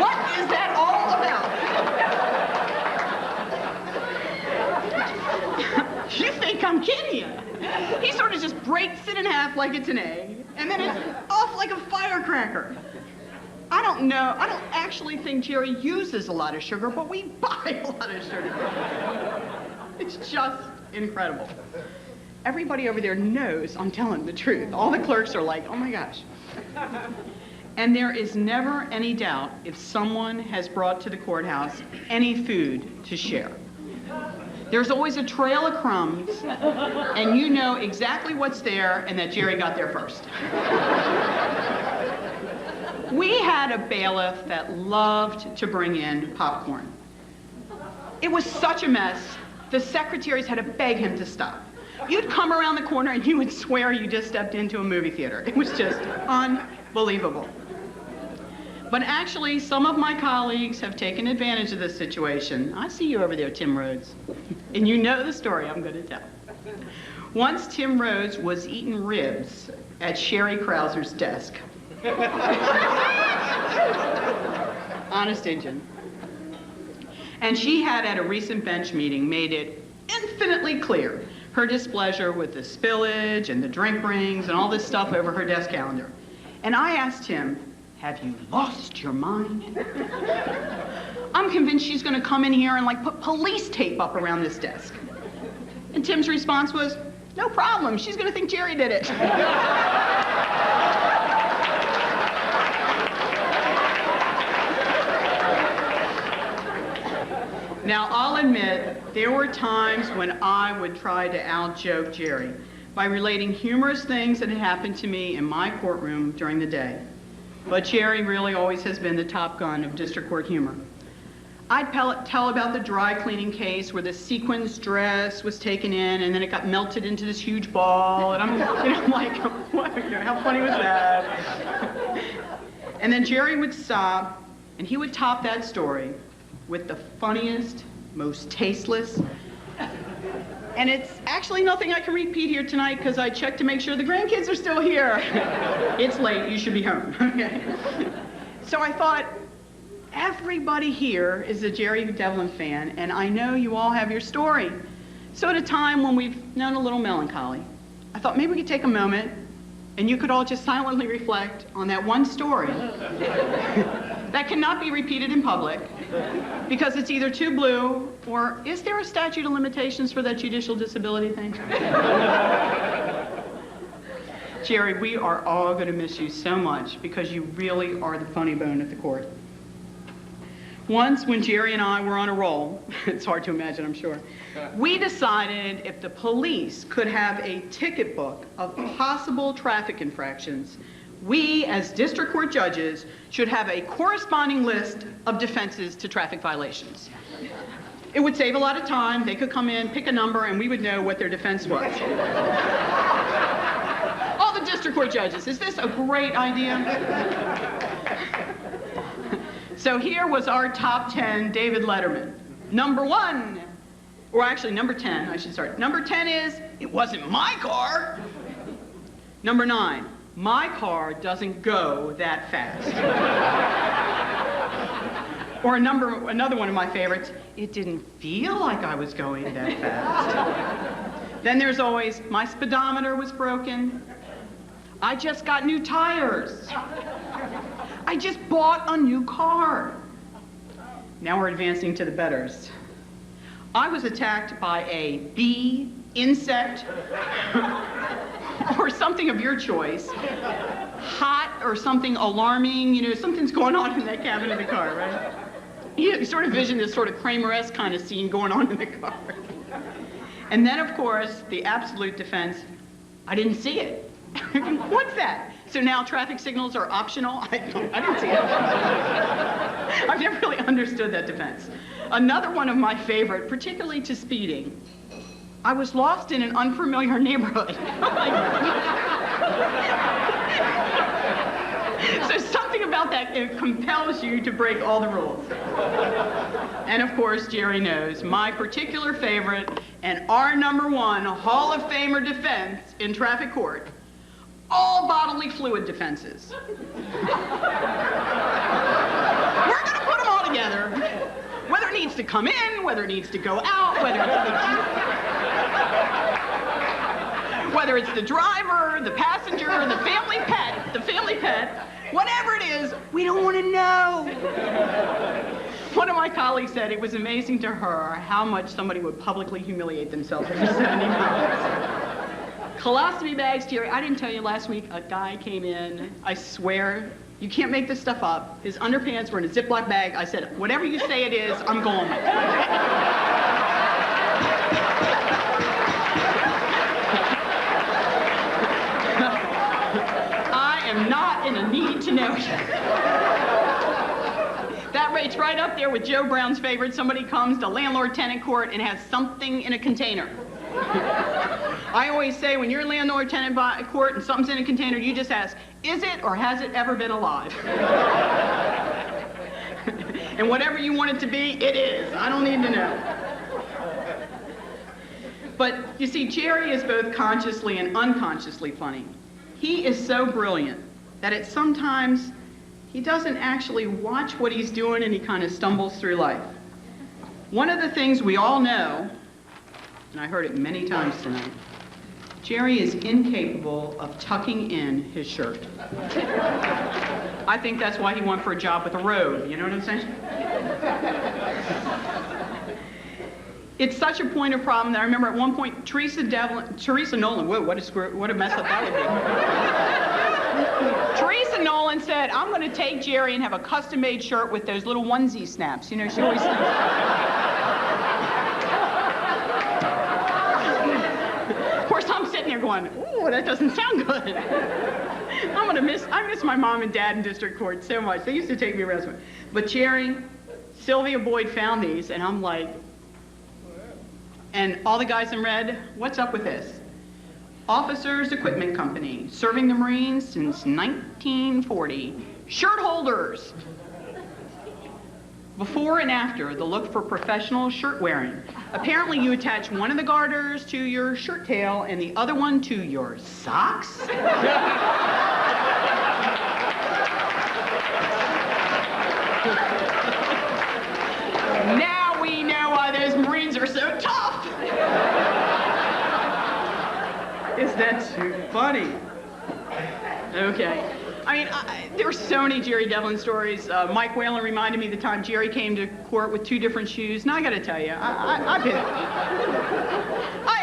What is that all about? You think I'm kidding you? He sort of just breaks it in half like it's an egg, and then it's off like a firecracker. I don't know. I don't actually think Jerry uses a lot of sugar, but we buy a lot of sugar. It's just incredible. Everybody over there knows I'm telling the truth. All the clerks are like, oh my gosh. And there is never any doubt if someone has brought to the courthouse any food to share. There's always a trail of crumbs, and you know exactly what's there and that Jerry got there first. We had a bailiff that loved to bring in popcorn. It was such a mess, the secretaries had to beg him to stop. You'd come around the corner and you would swear you just stepped into a movie theater. It was just unbelievable. But actually, some of my colleagues have taken advantage of this situation. I see you over there, Tim Rhodes. And you know the story I'm going to tell. Once Tim Rhodes was eating ribs at Sherry Krauser's desk. Honest Injun. And she had at a recent bench meeting made it infinitely clear her displeasure with the spillage and the drink rings and all this stuff over her desk calendar. And I asked him, have you lost your mind? I'm convinced she's going to come in here and like put police tape up around this desk. And Tim's response was, no problem, she's going to think Jerry did it. Now, I'll admit, there were times when I would try to out-joke Jerry by relating humorous things that had happened to me in my courtroom during the day. But Jerry really always has been the top gun of district court humor. I'd tell about the dry cleaning case where the sequins dress was taken in and then it got melted into this huge ball, and I'm like, what? How funny was that? And then Jerry would sob, and he would top that story with the funniest, most tasteless, and it's actually nothing I can repeat here tonight because I checked to make sure the grandkids are still here. It's late, you should be home. Okay. So I thought, everybody here is a Jerry Devlin fan, and I know you all have your story. So at a time when we've known a little melancholy, I thought maybe we could take a moment and you could all just silently reflect on that one story that cannot be repeated in public because it's either too blue or is there a statute of limitations for that judicial disability thing? Jerry, we are all going to miss you so much because you really are the funny bone at the court. Once when Jerry and I were on a roll, it's hard to imagine, I'm sure, we decided if the police could have a ticket book of possible traffic infractions, we as district court judges should have a corresponding list of defenses to traffic violations. It would save a lot of time. They could come in, pick a number, and we would know what their defense was. All the district court judges, is this a great idea? So here was our top 10 David Letterman. Number 1, or actually number 10, I should start. Number 10 is, it wasn't my car. Number 9, my car doesn't go that fast. Or another one of my favorites, it didn't feel like I was going that fast. Then there's always, my speedometer was broken. I just got new tires. I just bought a new car. Now we're advancing to the betters. I was attacked by a bee, insect, or something of your choice. Hot or something alarming, you know, something's going on in that cabin of the car, right? You sort of vision this sort of Kramer-esque kind of scene going on in the car. And then, of course, the absolute defense, I didn't see it. What's that? So now traffic signals are optional? I didn't see it. I've never really understood that defense. Another one of my favorite, particularly to speeding, I was lost in an unfamiliar neighborhood. So something about that, it compels you to break all the rules. And of course, Jerry knows my particular favorite and our #1 Hall of Famer defense in traffic court, all bodily fluid defenses. We're gonna put them all together. Whether it needs to come in, whether it needs to go out, whether it's the driver, the passenger, the family pet, whatever it is, we don't want to know. One of my colleagues said it was amazing to her how much somebody would publicly humiliate themselves for 70 miles. Colostomy bags, Jerry, I didn't tell you last week, a guy came in, I swear, you can't make this stuff up. His underpants were in a Ziploc bag. I said, whatever you say it is, I'm going with it. I'm not in a need to know. That rate's right up there with Joe Brown's favorite. Somebody comes to landlord-tenant court and has something in a container. I always say when you're in landlord-tenant court and something's in a container, you just ask, is it or has it ever been alive? And whatever you want it to be, it is. I don't need to know. But you see, Jerry is both consciously and unconsciously funny. He is so brilliant that sometimes he doesn't actually watch what he's doing and he kind of stumbles through life. One of the things we all know, and I heard it many times tonight, Jerry is incapable of tucking in his shirt. I think that's why he went for a job with a robe, you know what I'm saying? It's such a point of problem that I remember at one point, Teresa Nolan, whoa, what a mess up that would be. Teresa Nolan said, I'm going to take Jerry and have a custom-made shirt with those little onesie snaps. You know, she always thinks. Of course, I'm sitting there going, ooh, that doesn't sound good. I miss my mom and dad in district court so much. They used to take me around. But Jerry, Sylvia Boyd found these, and I'm like, and all the guys in red, what's up with this? Officers Equipment Company, serving the Marines since 1940. Shirt holders. Before and after, the look for professional shirt wearing. Apparently you attach one of the garters to your shirt tail and the other one to your socks? Now we know why those Marines are so tough. Is that too funny? Okay. I mean, there are so many Jerry Devlin stories. Mike Whalen reminded me the time Jerry came to court with 2 different shoes. Now, I got to tell you, I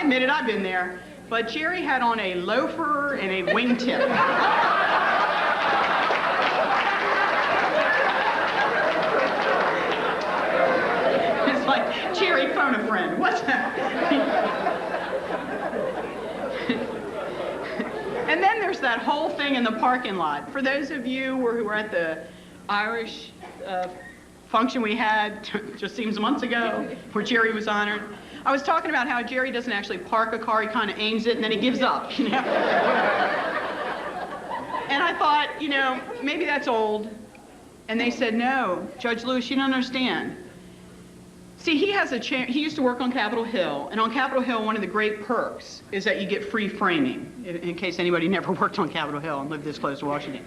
admit it, I've been there. But Jerry had on a loafer and a wingtip. It's like, Jerry, phone a friend. What's that? And then there's that whole thing in the parking lot. For those of you who were at the Irish function we had, just seems months ago, where Jerry was honored, I was talking about how Jerry doesn't actually park a car, he kind of aims it and then he gives up, you know? And I thought, you know, maybe that's old. And they said, no, Judge Lewis, you don't understand. See, he used to work on Capitol Hill, and on Capitol Hill, one of the great perks is that you get free framing, in case anybody never worked on Capitol Hill and lived this close to Washington.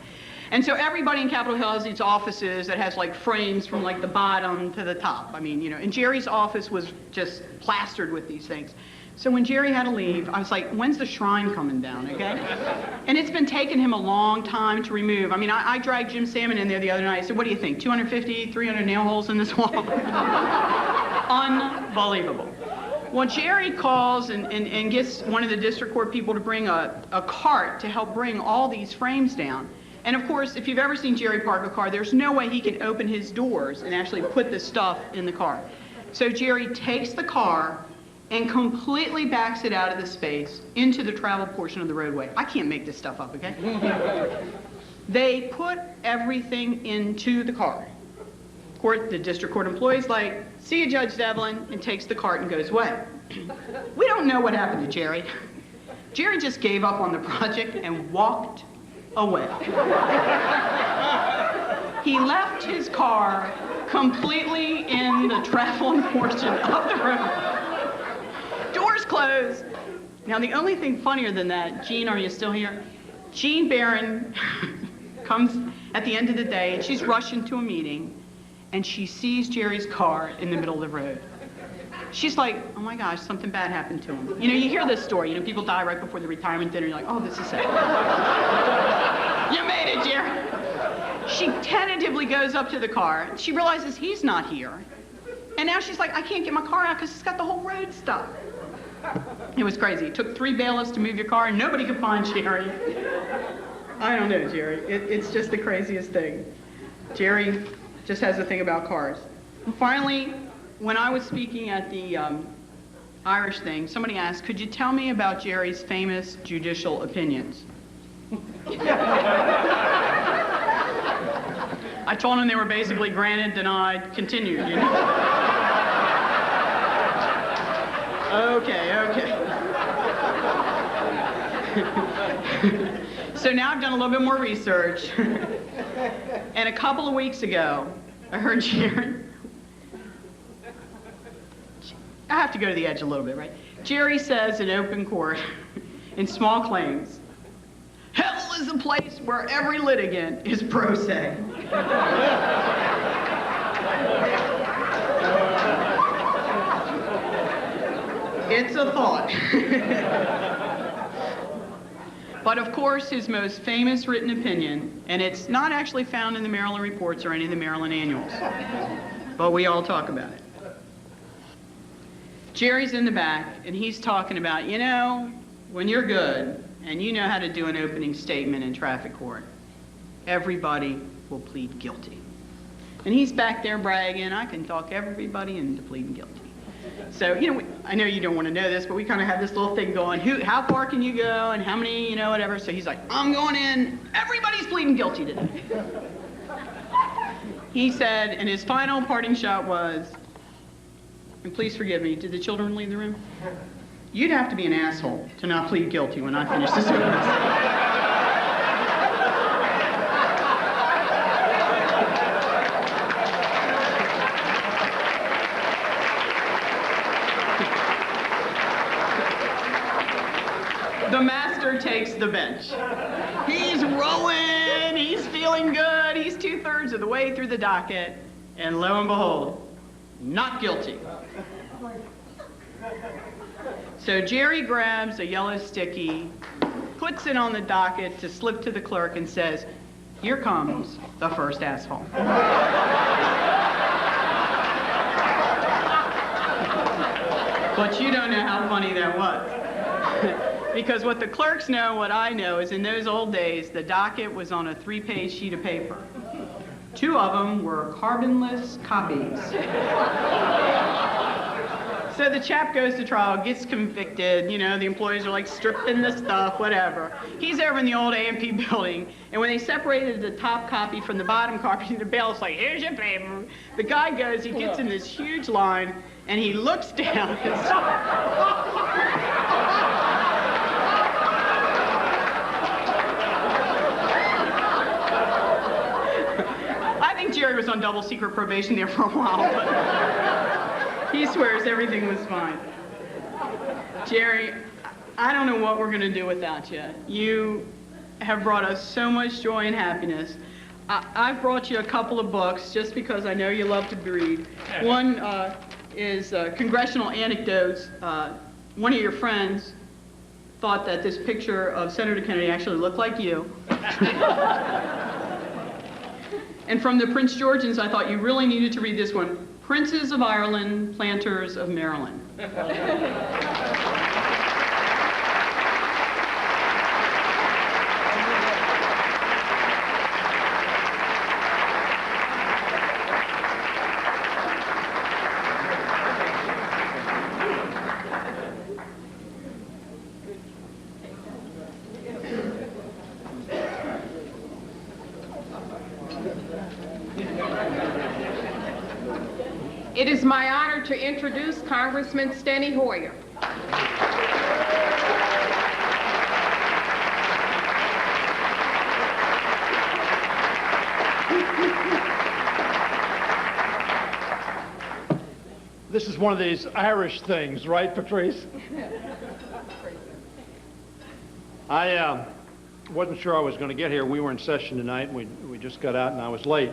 And so everybody in Capitol Hill has these offices that has like frames from like the bottom to the top. I mean, you know, and Jerry's office was just plastered with these things. So when Jerry had to leave, I was like, when's the shrine coming down, okay? And it's been taking him a long time to remove. I mean, I dragged Jim Salmon in there the other night. I said, what do you think, 250, 300 nail holes in this wall? Unbelievable. Well, Jerry calls and gets one of the district court people to bring a cart to help bring all these frames down. And of course, if you've ever seen Jerry park a car, there's no way he can open his doors and actually put the stuff in the car. So Jerry takes the car and completely backs it out of the space into the travel portion of the roadway. I can't make this stuff up, okay? They put everything into the car. The district court employee's like, see you, Judge Devlin, and takes the cart and goes away. We don't know what happened to Jerry. Jerry just gave up on the project and walked away. He left his car completely in the traveling portion of the road. Doors closed. Now, the only thing funnier than that, Jean, are you still here? Jean Barron comes at the end of the day, and she's rushing to a meeting, and she sees Jerry's car in the middle of the road. She's like, oh my gosh, something bad happened to him. You know, you hear this story, you know, people die right before the retirement dinner, you're like, oh, this is sad. You made it, Jerry. She tentatively goes up to the car. She realizes he's not here. And now she's like, I can't get my car out because it's got the whole road stuck. It was crazy. It took 3 bailiffs to move your car and nobody could find Jerry. I don't know, Jerry. It's just the craziest thing. Jerry just has a thing about cars. And finally, when I was speaking at the Irish thing, somebody asked, could you tell me about Jerry's famous judicial opinions? I told him they were basically granted, denied, continued, you know? Okay. So now I've done a little bit more research. And a couple of weeks ago, I heard Jerry. I have to go to the edge a little bit, right? Jerry says in open court, in small claims, hell is a place where every litigant is pro se. It's a thought. But of course, his most famous written opinion, and it's not actually found in the Maryland reports or any of the Maryland annuals, but we all talk about it. Jerry's in the back, and he's talking about, you know, when you're good, and you know how to do an opening statement in traffic court, everybody will plead guilty. And he's back there bragging, I can talk everybody into pleading guilty. So, you know, I know you don't want to know this, but we kind of have this little thing going, how far can you go, and how many, you know, whatever. So he's like, I'm going in, everybody's pleading guilty today. He said, and his final parting shot was, and please forgive me, did the children leave the room? You'd have to be an asshole to not plead guilty when I finish this witness. The master takes the bench. He's rowing, he's feeling good, he's 2/3 of the way through the docket, and lo and behold, not guilty. So Jerry grabs a yellow sticky, puts it on the docket to slip to the clerk and says, here comes the first asshole. But you don't know how funny that was. Because what the clerks know, what I know, is in those old days, the docket was on a 3-page sheet of paper. 2 of them were carbonless copies. So the chap goes to trial, gets convicted, you know, the employees are like stripping the stuff, whatever. He's over in the old A&P building, and when they separated the top copy from the bottom copy, the bailiff's like, here's your paper. The guy goes, he gets in this huge line, and he looks down and I think Jerry was on double secret probation there for a while, but he swears everything was fine. Jerry, I don't know what we're going to do without you. have brought us so much joy and happiness. I've brought you a couple of books just because I know you love to read. One is Congressional Anecdotes. One of your friends thought that this picture of Senator Kennedy actually looked like you. And from the Prince Georgians, I thought you really needed to read this one, Princes of Ireland, Planters of Maryland. It is my honor to introduce Congressman Steny Hoyer. This is one of these Irish things, right, Patrice? I wasn't sure I was going to get here. We were in session tonight. We just got out and I was late.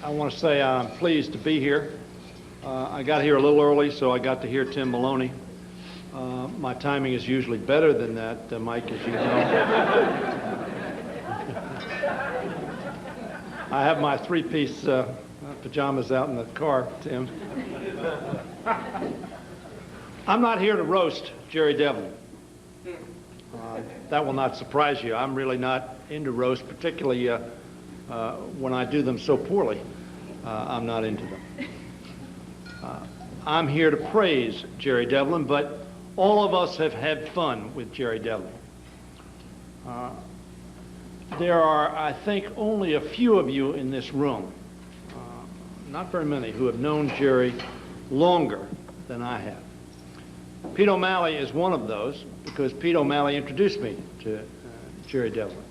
I want to say I'm pleased to be here. I got here a little early, so I got to hear Tim Maloney. My timing is usually better than that, Mike, as you know. I have my three-piece pajamas out in the car, Tim. I'm not here to roast Jerry Devlin. That will not surprise you. I'm really not into roast, particularly when I do them so poorly. I'm not into them. I'm here to praise Jerry Devlin, but all of us have had fun with Jerry Devlin. There are, I think, only a few of you in this room, not very many, who have known Jerry longer than I have. Pete O'Malley is one of those because Pete O'Malley introduced me to Jerry Devlin.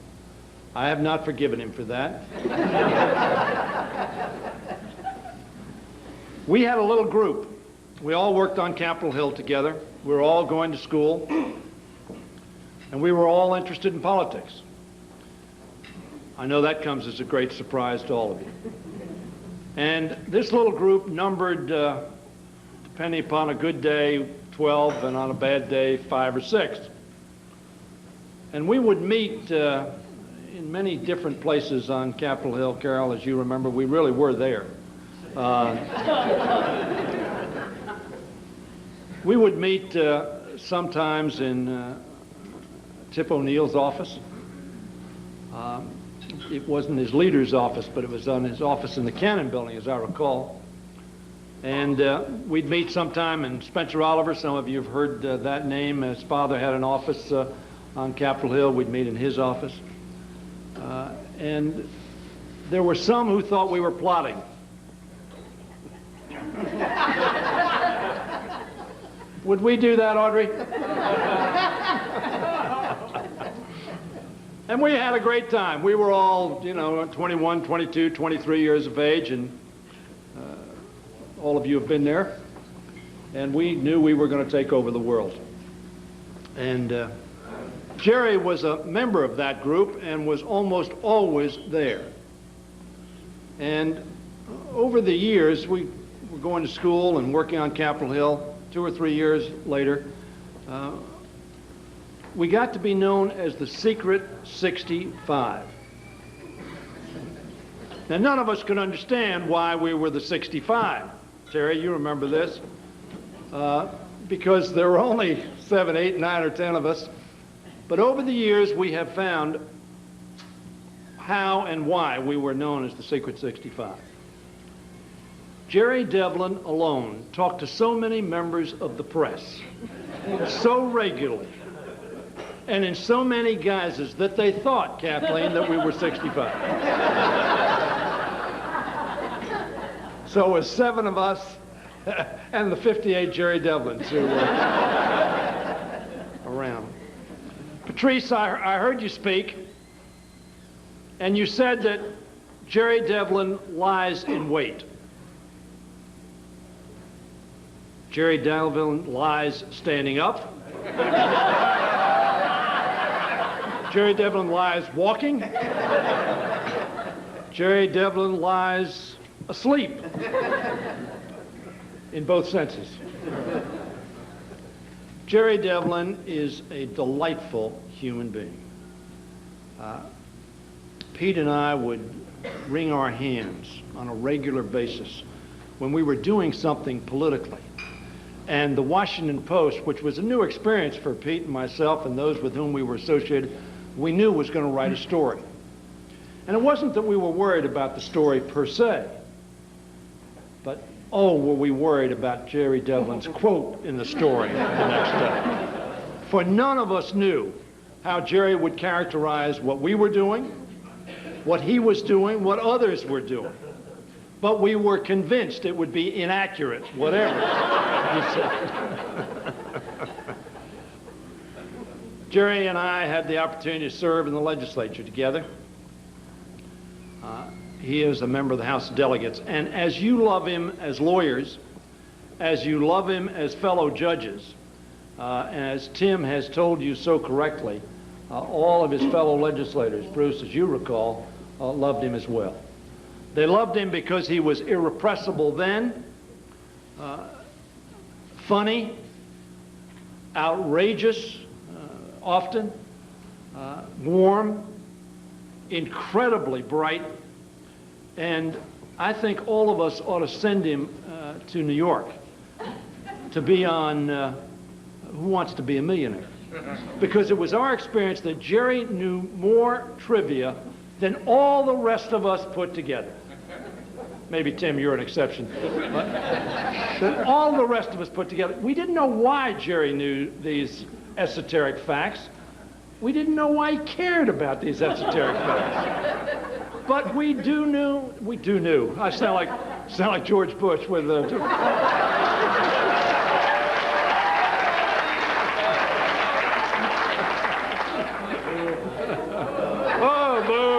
I have not forgiven him for that. We had a little group. We all worked on Capitol Hill together. We were all going to school, and we were all interested in politics. I know that comes as a great surprise to all of you. And this little group numbered, depending upon a good day, 12, and on a bad day, 5 or 6. And we would meet in many different places on Capitol Hill. Carol, as you remember, we really were there. We would meet sometimes in Tip O'Neill's office. It wasn't his leader's office, but it was on his office in the Cannon Building, as I recall. And we'd meet sometime in Spencer Oliver. Some of you have heard that name. His father had an office on Capitol Hill. We'd meet in his office. And there were some who thought we were plotting. Would we do that, Audrey? And we had a great time. We were all, 21, 22, 23 years of age, and all of you have been there. And we knew we were going to take over the world. And Jerry was a member of that group and was almost always there. And over the years, we were going to school and working on Capitol Hill. 2 or 3 years later, we got to be known as the Secret 65. Now, none of us could understand why we were the 65. Terry, you remember this. Because there were only 7, 8, 9, or 10 of us. But over the years, we have found how and why we were known as the Secret 65. Jerry Devlin alone talked to so many members of the press, so regularly, and in so many guises that they thought, Kathleen, that we were 65. So it was 7 of us and the 58 Jerry Devlins who were around. Patrice, I heard you speak, and you said that Jerry Devlin lies in wait. Jerry Devlin lies standing up. Jerry Devlin lies walking. Jerry Devlin lies asleep, in both senses. Jerry Devlin is a delightful human being. Pete and I would wring our hands on a regular basis when we were doing something politically. And the Washington Post, which was a new experience for Pete and myself and those with whom we were associated, we knew was going to write a story. And it wasn't that we were worried about the story per se, but oh, were we worried about Jerry Devlin's quote in the story the next day. For none of us knew how Jerry would characterize what we were doing, what he was doing, what others were doing. But we were convinced it would be inaccurate, whatever he said. Jerry and I had the opportunity to serve in the legislature together. He is a member of the House of Delegates. And as you love him as lawyers, as you love him as fellow judges, as Tim has told you so correctly, all of his fellow legislators, Bruce, as you recall, loved him as well. They loved him because he was irrepressible then, funny, outrageous, often, warm, incredibly bright, and I think all of us ought to send him to New York to be on Who Wants to Be a Millionaire? Because it was our experience that Jerry knew more trivia than all the rest of us put together. Maybe, Tim, you're an exception. But than all the rest of us put together. We didn't know why Jerry knew these esoteric facts. We didn't know why he cared about these esoteric facts. But we do knew. I sound like George Bush with oh, boo!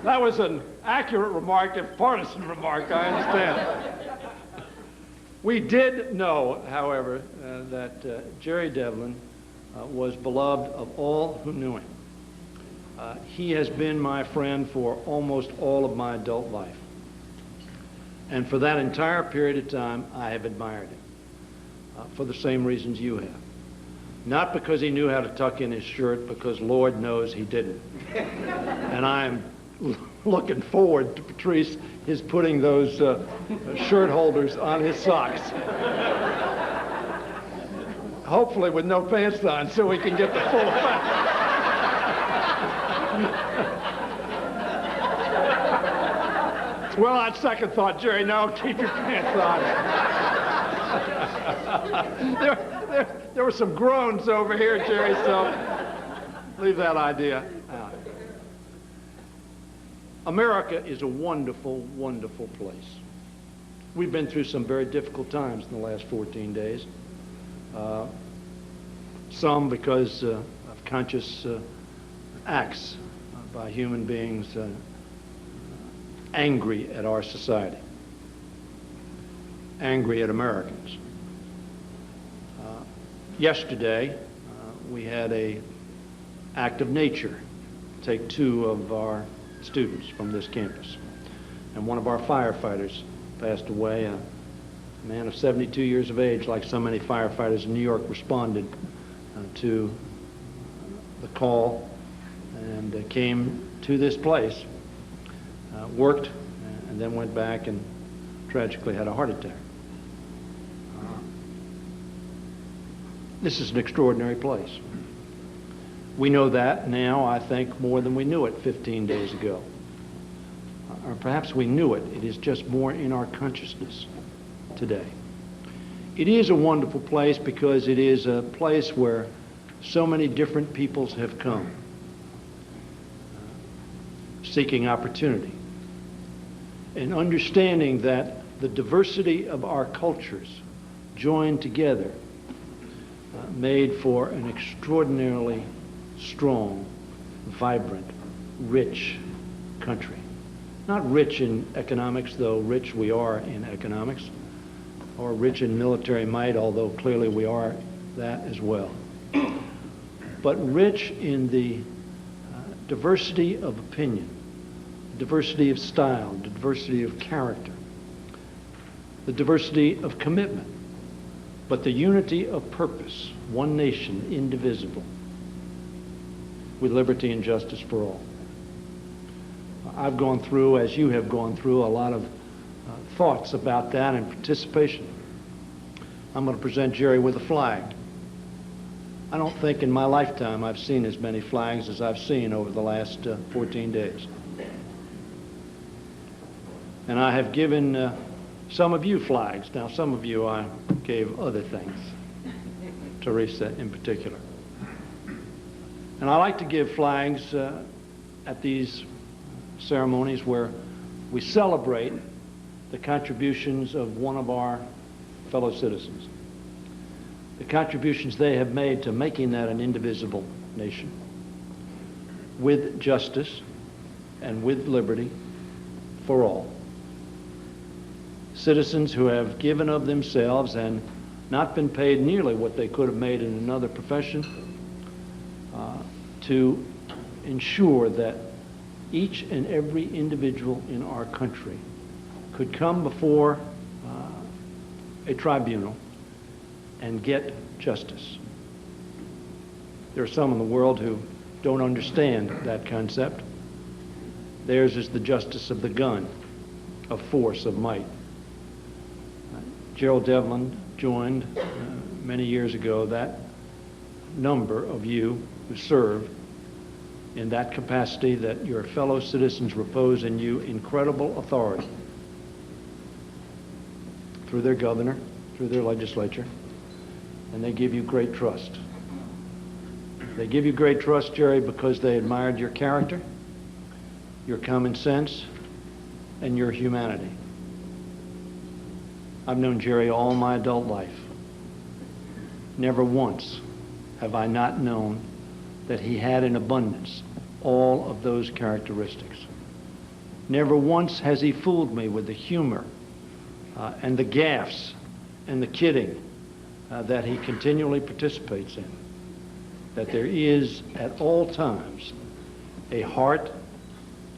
That was an accurate remark, a partisan remark, I understand. We did know, however, that Jerry Devlin was beloved of all who knew him. He has been my friend for almost all of my adult life. And for that entire period of time, I have admired him for the same reasons you have. Not because he knew how to tuck in his shirt, because Lord knows he didn't. And I'm looking forward to Patrice, his putting those shirt holders on his socks. Hopefully with no pants on, so we can get the full effect. Well, on second thought, Jerry, no, keep your pants on. There were some groans over here, Jerry, so leave that idea out. America is a wonderful, wonderful place. We've been through some very difficult times in the last 14 days. Some because of conscious acts by human beings angry at our society, angry at Americans. Yesterday, we had an act of nature take two of our students from this campus. And one of our firefighters passed away, a man of 72 years of age, like so many firefighters in New York, responded to the call and came to this place, worked, and then went back and tragically had a heart attack. This is an extraordinary place. We know that now, I think, more than we knew it 15 days ago. Or perhaps we knew it. It is just more in our consciousness today. It is a wonderful place because it is a place where so many different peoples have come, seeking opportunity, and understanding that the diversity of our cultures joined together made for an extraordinarily strong, vibrant, rich country. Not rich in economics, though rich we are in economics, or rich in military might, although clearly we are that as well. But rich in the diversity of opinion, diversity of style, the diversity of character, the diversity of commitment, but the unity of purpose, one nation, indivisible, with liberty and justice for all. I've gone through, as you have gone through, a lot of thoughts about that and participation. I'm going to present Jerry with a flag. I don't think in my lifetime I've seen as many flags as I've seen over the last 14 days. And I have given some of you flags. Now, some of you I gave other things, Teresa in particular. And I like to give flags at these ceremonies where we celebrate the contributions of one of our fellow citizens, the contributions they have made to making that an indivisible nation, with justice and with liberty for all. Citizens who have given of themselves and not been paid nearly what they could have made in another profession to ensure that each and every individual in our country could come before a tribunal and get justice. There are some in the world who don't understand that concept. Theirs is the justice of the gun, of force, of might. Gerard Devlin joined many years ago that number of you who serve in that capacity, that your fellow citizens repose in you incredible authority through their governor, through their legislature, and they give you great trust. They give you great trust, Jerry, because they admired your character, your common sense, and your humanity. I've known Jerry all my adult life. Never once have I not known that he had in abundance all of those characteristics. Never once has he fooled me with the humor and the gaffes and the kidding that he continually participates in. That there is at all times a heart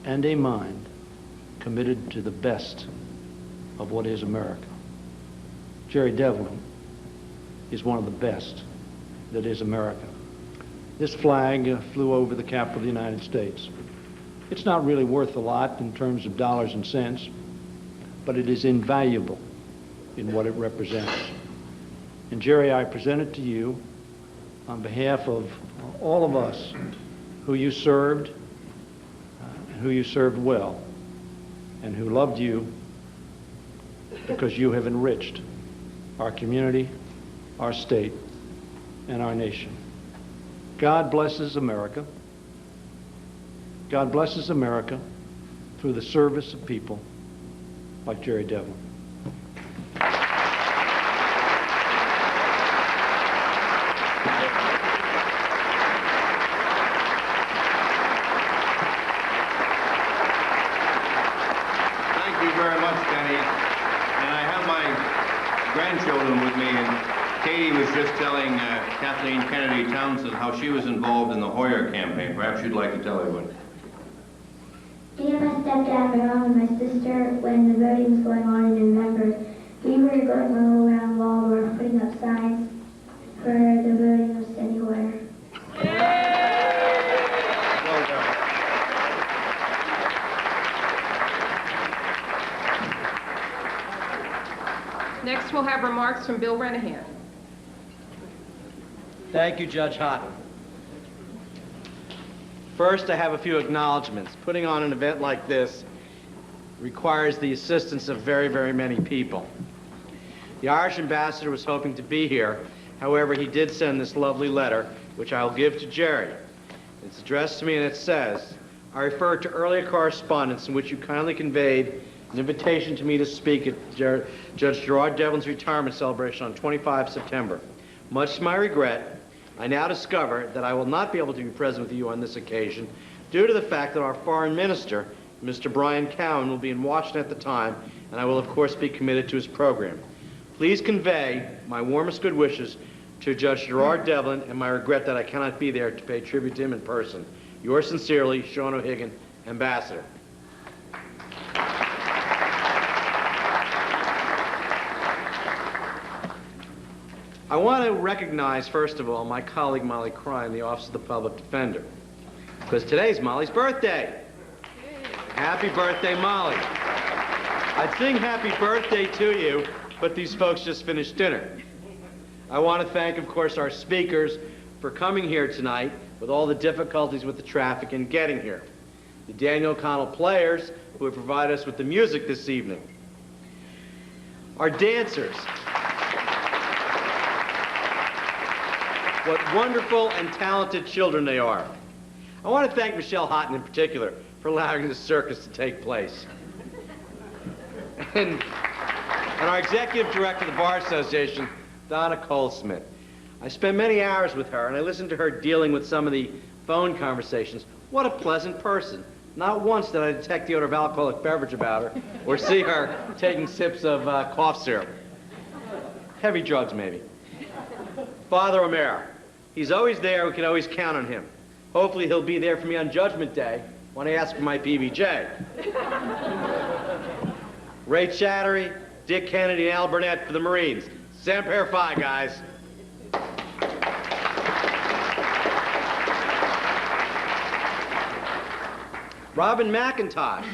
and a mind committed to the best of what is America. Jerry Devlin is one of the best that is America. This flag flew over the capital of the United States. It's not really worth a lot in terms of dollars and cents, but it is invaluable in what it represents. And Jerry, I present it to you on behalf of all of us who you served well, and who loved you because you have enriched our community, our state, and our nation. God blesses America. God blesses America through the service of people like Gerard Devlin. Grandchildren with me, and Katie was just telling Kathleen Kennedy Townsend how she was involved in the Hoyer campaign. Perhaps you'd like to tell everyone. Me and my stepdad, my mom, and my sister, when the voting was going on in November, we were going all around Waldorf putting up signs for the voting of Cindy Hoyer. Well done. Next, we'll have remarks from Bill Renahan. Thank you, Judge Houghton. First, I have a few acknowledgments. Putting on an event like this requires the assistance of very, very many people. The Irish ambassador was hoping to be here. However, he did send this lovely letter, which I'll give to Jerry. It's addressed to me, and it says, I refer to earlier correspondence in which you kindly conveyed an invitation to me to speak at Judge Gerard Devlin's retirement celebration on 25 September. Much to my regret, I now discover that I will not be able to be present with you on this occasion due to the fact that our foreign minister, Mr. Brian Cowan, will be in Washington at the time, and I will of course be committed to his program. Please convey my warmest good wishes to Judge Gerard Devlin, and my regret that I cannot be there to pay tribute to him in person. Yours sincerely, Sean O'Higgin, Ambassador. I want to recognize, first of all, my colleague Molly Cry in the Office of the Public Defender, because today's Molly's birthday. Happy birthday, Molly. I'd sing happy birthday to you, but these folks just finished dinner. I want to thank, of course, our speakers for coming here tonight with all the difficulties with the traffic and getting here. The Daniel O'Connell Players, who have provided us with the music this evening. Our dancers. What wonderful and talented children they are. I want to thank Michelle Houghton in particular for allowing this circus to take place. And our executive director of the Bar Association, Donna Colesmith. I spent many hours with her, and I listened to her dealing with some of the phone conversations. What a pleasant person. Not once did I detect the odor of alcoholic beverage about her, or see her taking sips of cough syrup. Heavy drugs, maybe. Father O'Mara. He's always there. We can always count on him. Hopefully he'll be there for me on Judgment Day when I ask for my PBJ. Ray Chattery, Dick Kennedy, and Al Burnett for the Marines. Semper Fi, guys. Robin McIntosh.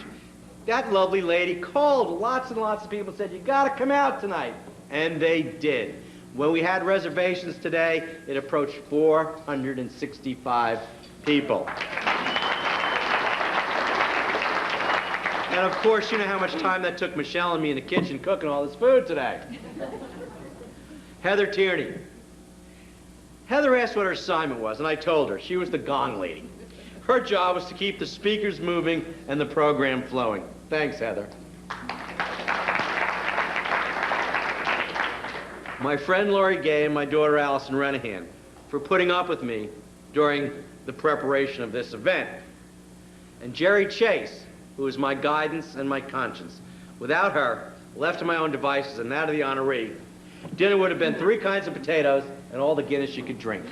That lovely lady called lots and lots of people, said, you gotta come out tonight. And they did. When we had reservations today, it approached 465 people. And of course, you know how much time that took Michelle and me in the kitchen cooking all this food today. Heather Tierney. Heather asked what her assignment was, and I told her. She was the gong lady. Her job was to keep the speakers moving and the program flowing. Thanks, Heather. My friend Laurie Gay and my daughter Allison Renahan for putting up with me during the preparation of this event. And Jerry Chase, who is my guidance and my conscience. Without her, left to my own devices and that of the honoree, dinner would have been 3 kinds of potatoes and all the Guinness you could drink.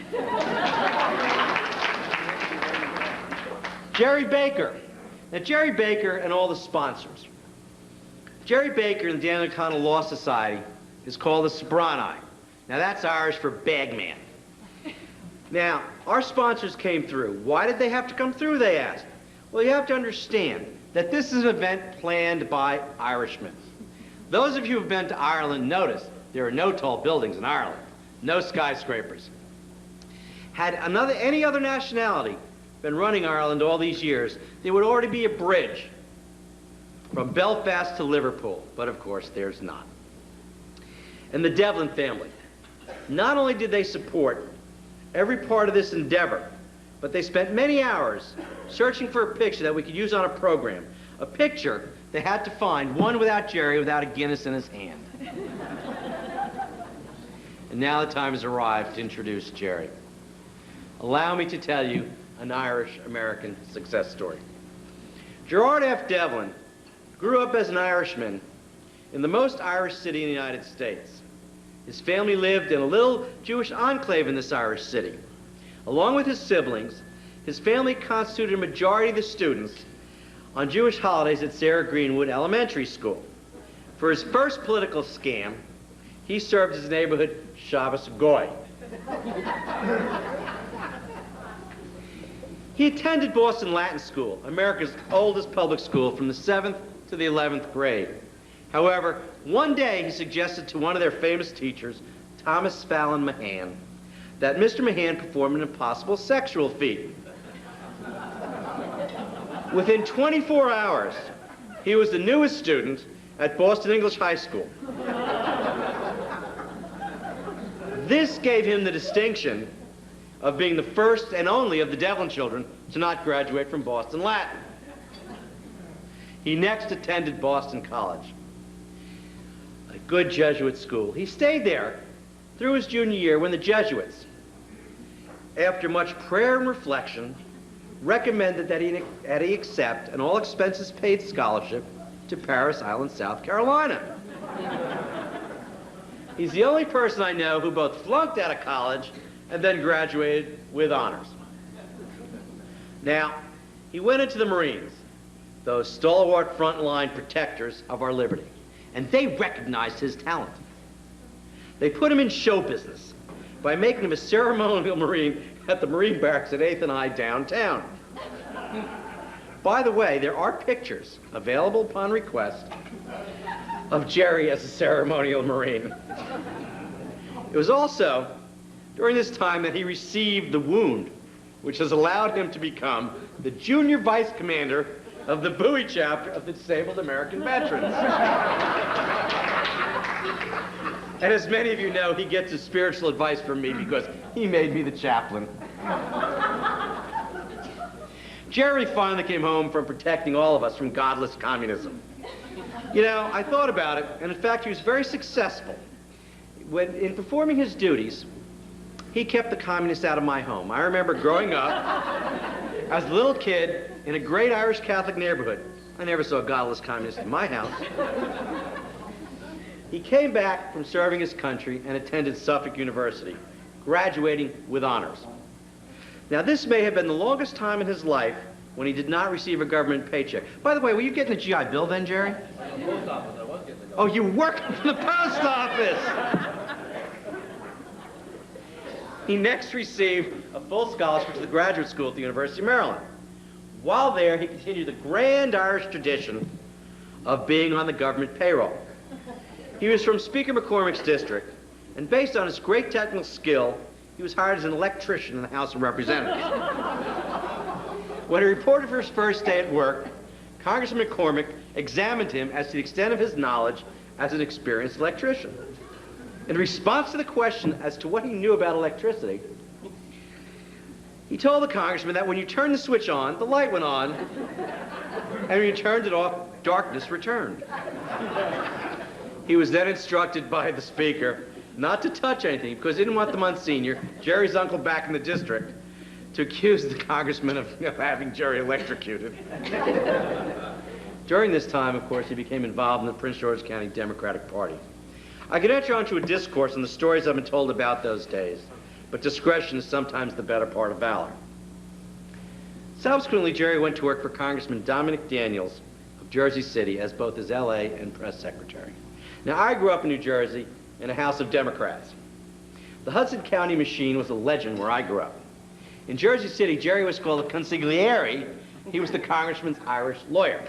Jerry Baker. Now, Jerry Baker and all the sponsors. Jerry Baker and the Daniel O'Connell Law Society is called the Sobrani. Now, that's Irish for bagman. Now, our sponsors came through. Why did they have to come through, they asked? Well, you have to understand that this is an event planned by Irishmen. Those of you who have been to Ireland notice there are no tall buildings in Ireland, no skyscrapers. Had any other nationality been running Ireland all these years, there would already be a bridge from Belfast to Liverpool, but of course there's not. And the Devlin family, not only did they support every part of this endeavor, but they spent many hours searching for a picture that we could use on a program. A picture they had to find, one without Jerry, without a Guinness in his hand. And now the time has arrived to introduce Jerry. Allow me to tell you an Irish-American success story. Gerard F. Devlin grew up as an Irishman in the most Irish city in the United States. His family lived in a little Jewish enclave in this Irish city. Along with his siblings, his family constituted a majority of the students on Jewish holidays at Sarah Greenwood Elementary School. For his first political scam, he served as neighborhood Shabbos Goy. He attended Boston Latin School, America's oldest public school, from the 7th to the 11th grade. However, one day he suggested to one of their famous teachers, Thomas Fallon Mahan, that Mr. Mahan perform an impossible sexual feat. Within 24 hours, he was the newest student at Boston English High School. This gave him the distinction of being the first and only of the Devlin children to not graduate from Boston Latin. He next attended Boston College, a good Jesuit school. He stayed there through his junior year when the Jesuits, after much prayer and reflection, recommended that he accept an all-expenses-paid scholarship to Paris Island, South Carolina. He's the only person I know who both flunked out of college and then graduated with honors. Now, he went into the Marines, those stalwart frontline protectors of our liberty, and they recognized his talent. They put him in show business by making him a ceremonial Marine at the Marine Barracks at 8th and I downtown. By the way, there are pictures available upon request of Jerry as a ceremonial Marine. It was also during this time that he received the wound, which has allowed him to become the junior vice commander of the Bowie chapter of the Disabled American Veterans. And as many of you know, he gets his spiritual advice from me because he made me the chaplain. Jerry finally came home from protecting all of us from godless communism. You know, I thought about it, and in fact, he was very successful. In performing his duties, he kept the communists out of my home. I remember growing up as a little kid in a great Irish Catholic neighborhood. I never saw a godless communist in my house. He came back from serving his country and attended Suffolk University, graduating with honors. Now, this may have been the longest time in his life when he did not receive a government paycheck. By the way, were you getting the GI Bill then, Jerry? Oh, you worked for the post office! He next received a full scholarship to the graduate school at the University of Maryland. While there, he continued the grand Irish tradition of being on the government payroll. He was from Speaker McCormick's district, and based on his great technical skill, he was hired as an electrician in the House of Representatives. When he reported for his first day at work, Congressman McCormick examined him as to the extent of his knowledge as an experienced electrician. In response to the question as to what he knew about electricity, he told the congressman that when you turned the switch on, the light went on, and when you turned it off, darkness returned. He was then instructed by the speaker not to touch anything because he didn't want the Monsignor, Jerry's uncle back in the district, to accuse the congressman of having Jerry electrocuted. During this time, of course, he became involved in the Prince George's County Democratic Party. I could enter onto a discourse on the stories I've been told about those days, but discretion is sometimes the better part of valor. Subsequently, Jerry went to work for Congressman Dominic Daniels of Jersey City as both his LA and press secretary. Now, I grew up in New Jersey in a house of Democrats. The Hudson County machine was a legend where I grew up. In Jersey City, Jerry was called a consigliere. He was the congressman's Irish lawyer.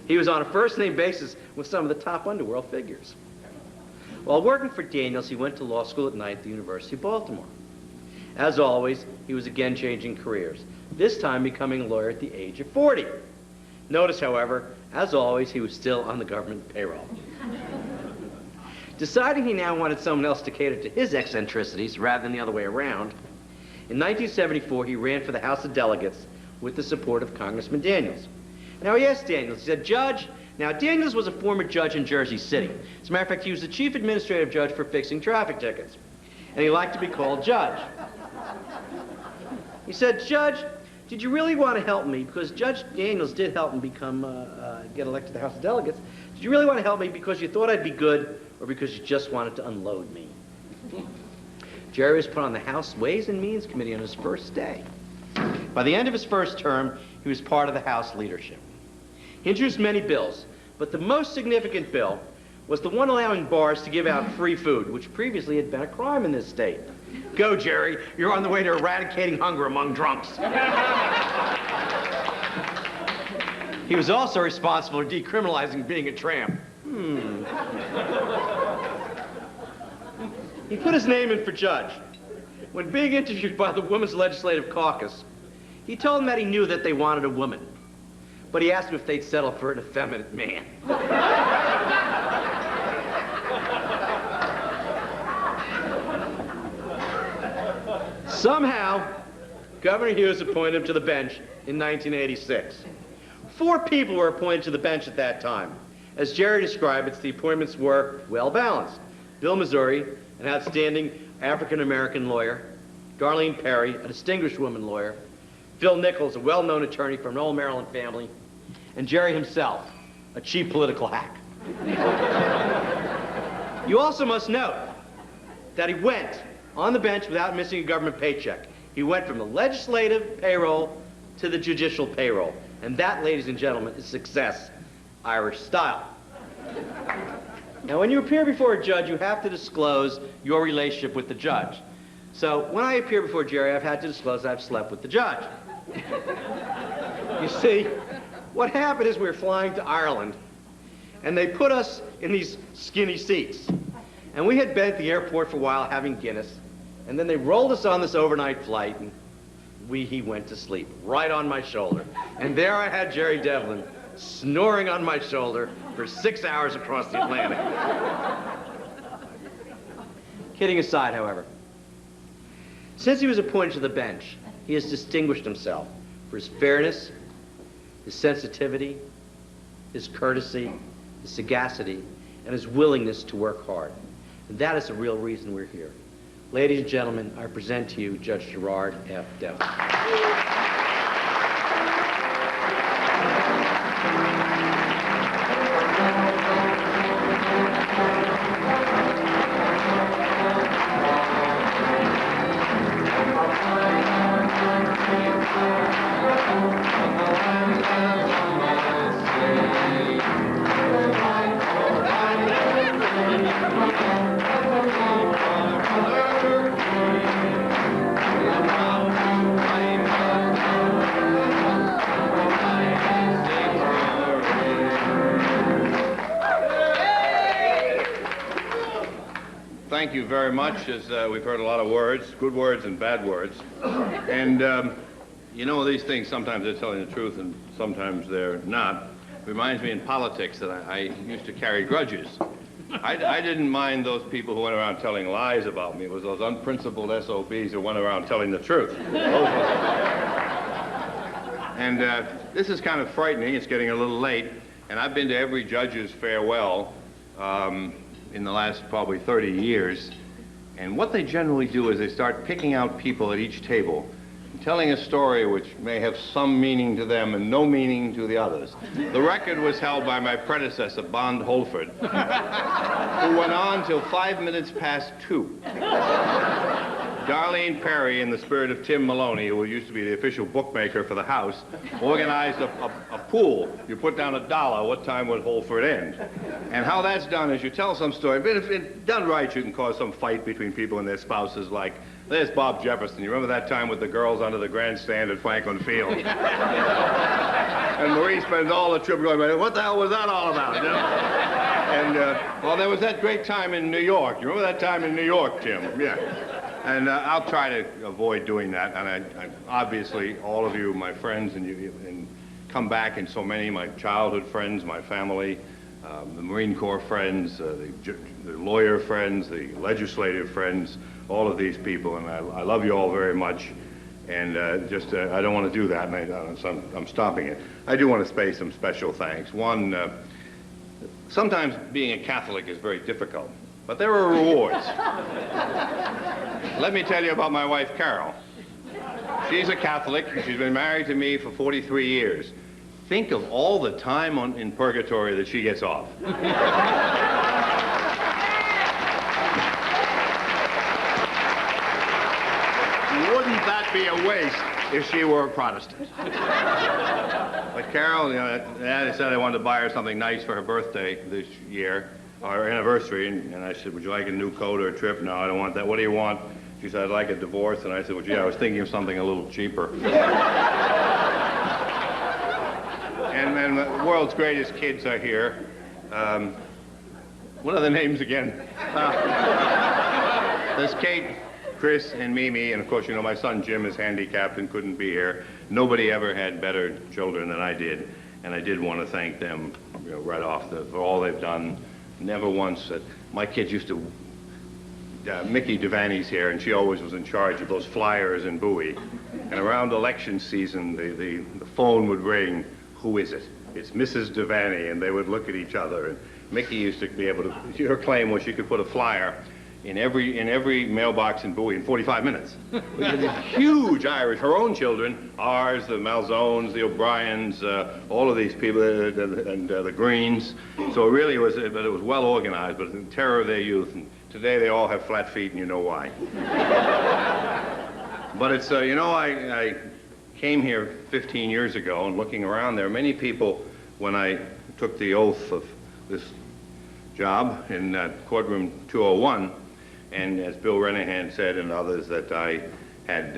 He was on a first-name basis with some of the top underworld figures. While working for Daniels, he went to law school at night at the University of Baltimore. As always, he was again changing careers, this time becoming a lawyer at the age of 40. Notice, however, as always, he was still on the government payroll. Deciding he now wanted someone else to cater to his eccentricities rather than the other way around, in 1974, he ran for the House of Delegates with the support of Congressman Daniels. Now, he asked Daniels, he said, Judge, now Daniels was a former judge in Jersey City. As a matter of fact, he was the chief administrative judge for fixing traffic tickets. And he liked to be called Judge. He said, Judge, did you really want to help me? Because Judge Daniels did help him get elected to the House of Delegates. Did you really want to help me because you thought I'd be good or because you just wanted to unload me? Jerry was put on the House Ways and Means Committee on his first day. By the end of his first term, he was part of the House leadership. He introduced many bills, but the most significant bill was the one allowing bars to give out free food, which previously had been a crime in this state. Go, Jerry. You're on the way to eradicating hunger among drunks. He was also responsible for decriminalizing being a tramp. He put his name in for judge. When being interviewed by the Women's Legislative Caucus, he told them that he knew that they wanted a woman, but he asked them if they'd settle for an effeminate man. Somehow, Governor Hughes appointed him to the bench in 1986. 4 people were appointed to the bench at that time. As Jerry described it, the appointments were well-balanced. Bill Missouri, an outstanding African-American lawyer, Darlene Perry, a distinguished woman lawyer, Phil Nichols, a well-known attorney from an old Maryland family, and Jerry himself, a cheap political hack. You also must note that he went on the bench without missing a government paycheck. He went from the legislative payroll to the judicial payroll. And that, ladies and gentlemen, is success, Irish style. Now, when you appear before a judge, you have to disclose your relationship with the judge. So when I appear before Jerry, I've had to disclose I've slept with the judge. You see, what happened is we were flying to Ireland, and they put us in these skinny seats. And we had been at the airport for a while having Guinness, and then they rolled us on this overnight flight, and he went to sleep right on my shoulder. And there I had Jerry Devlin snoring on my shoulder for 6 hours across the Atlantic. Kidding aside, however, since he was appointed to the bench, he has distinguished himself for his fairness, his sensitivity, his courtesy, his sagacity, and his willingness to work hard. And that is the real reason we're here. Ladies and gentlemen, I present to you Judge Gerard F. Devlin. Thank you very much. As we've heard a lot of words, good words and bad words. And you know, these things, sometimes they're telling the truth and sometimes they're not. Reminds me in politics that I used to carry grudges. I didn't mind those people who went around telling lies about me. It was those unprincipled SOBs who went around telling the truth. And this is kind of frightening. It's getting a little late. And I've been to every judge's farewell in the last probably 30 years. And what they generally do is they start picking out people at each table and telling a story which may have some meaning to them and no meaning to the others. The record was held by my predecessor, Bond Holford, who went on till 5 minutes past 2. Darlene Perry, in the spirit of Tim Maloney, who used to be the official bookmaker for the house, organized a pool. You put down $1, what time would Holford end? And how that's done is you tell some story, but if it's done right, you can cause some fight between people and their spouses, like, there's Bob Jefferson. You remember that time with the girls under the grandstand at Franklin Field? And Marie spends all the trip going, what the hell was that all about? You know? And, well, there was that great time in New York. You remember that time in New York, Tim? Yeah. And I'll try to avoid doing that. And I obviously, all of you, my friends, and come back in so many, my childhood friends, my family, the Marine Corps friends, the lawyer friends, the legislative friends, all of these people. And I love you all very much. And I don't want to do that, and so I'm stopping it. I do want to pay some special thanks. One, sometimes being a Catholic is very difficult, but there are rewards. Let me tell you about my wife, Carol. She's a Catholic. She's been married to me for 43 years. Think of all the time in purgatory that she gets off. Wouldn't that be a waste if she were a Protestant? But Carol, you know, Daddy said I wanted to buy her something nice for her birthday this year, our anniversary, and I said, would you like a new coat or a trip? No, I don't want that. What do you want? She said, I'd like a divorce. And I said, well, gee, I was thinking of something a little cheaper. And the world's greatest kids are here. What are the names again? There's Kate, Chris, and Mimi, and of course, you know, my son Jim is handicapped and couldn't be here. Nobody ever had better children than I did, and I did want to thank them, you know, right off for all they've done. Never once. My kids used to. Mickey Devaney's here, and she always was in charge of those flyers in Bowie. And around election season, the phone would ring. Who is it? It's Mrs. Devaney, and they would look at each other. And Mickey used to be able to. Her claim was she could put a flyer in every mailbox in Bowie in 45 minutes. We had these huge Irish, her own children, ours, the Malzones, the O'Briens, all of these people, and the Greens. So it really was, but it was well organized, but the terror of their youth. And today they all have flat feet, and you know why. But it's, you know, I came here 15 years ago, and looking around, there are many people, when I took the oath of this job in courtroom 201, and as Bill Renahan said and others, that I had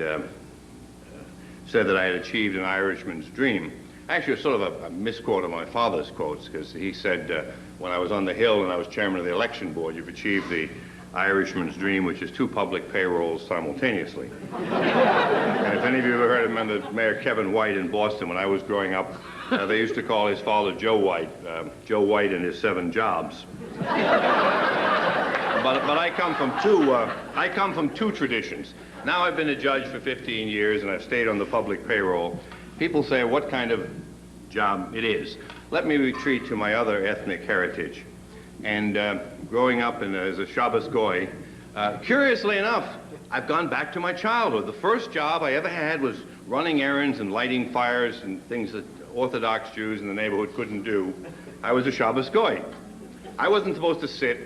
said that I had achieved an Irishman's dream. Actually, it's sort of a misquote of my father's quotes, because he said, when I was on the Hill and I was chairman of the election board, you've achieved the Irishman's dream, which is 2 public payrolls simultaneously. And if any of you ever heard of Mayor Kevin White in Boston, when I was growing up, they used to call his father Joe White, Joe White and his 7 jobs. But I come from two traditions. Now I've been a judge for 15 years and I've stayed on the public payroll. People say what kind of job it is. Let me retreat to my other ethnic heritage. And growing up as a Shabbos Goy, curiously enough, I've gone back to my childhood. The first job I ever had was running errands and lighting fires and things that Orthodox Jews in the neighborhood couldn't do. I was a Shabbos Goy. I wasn't supposed to sit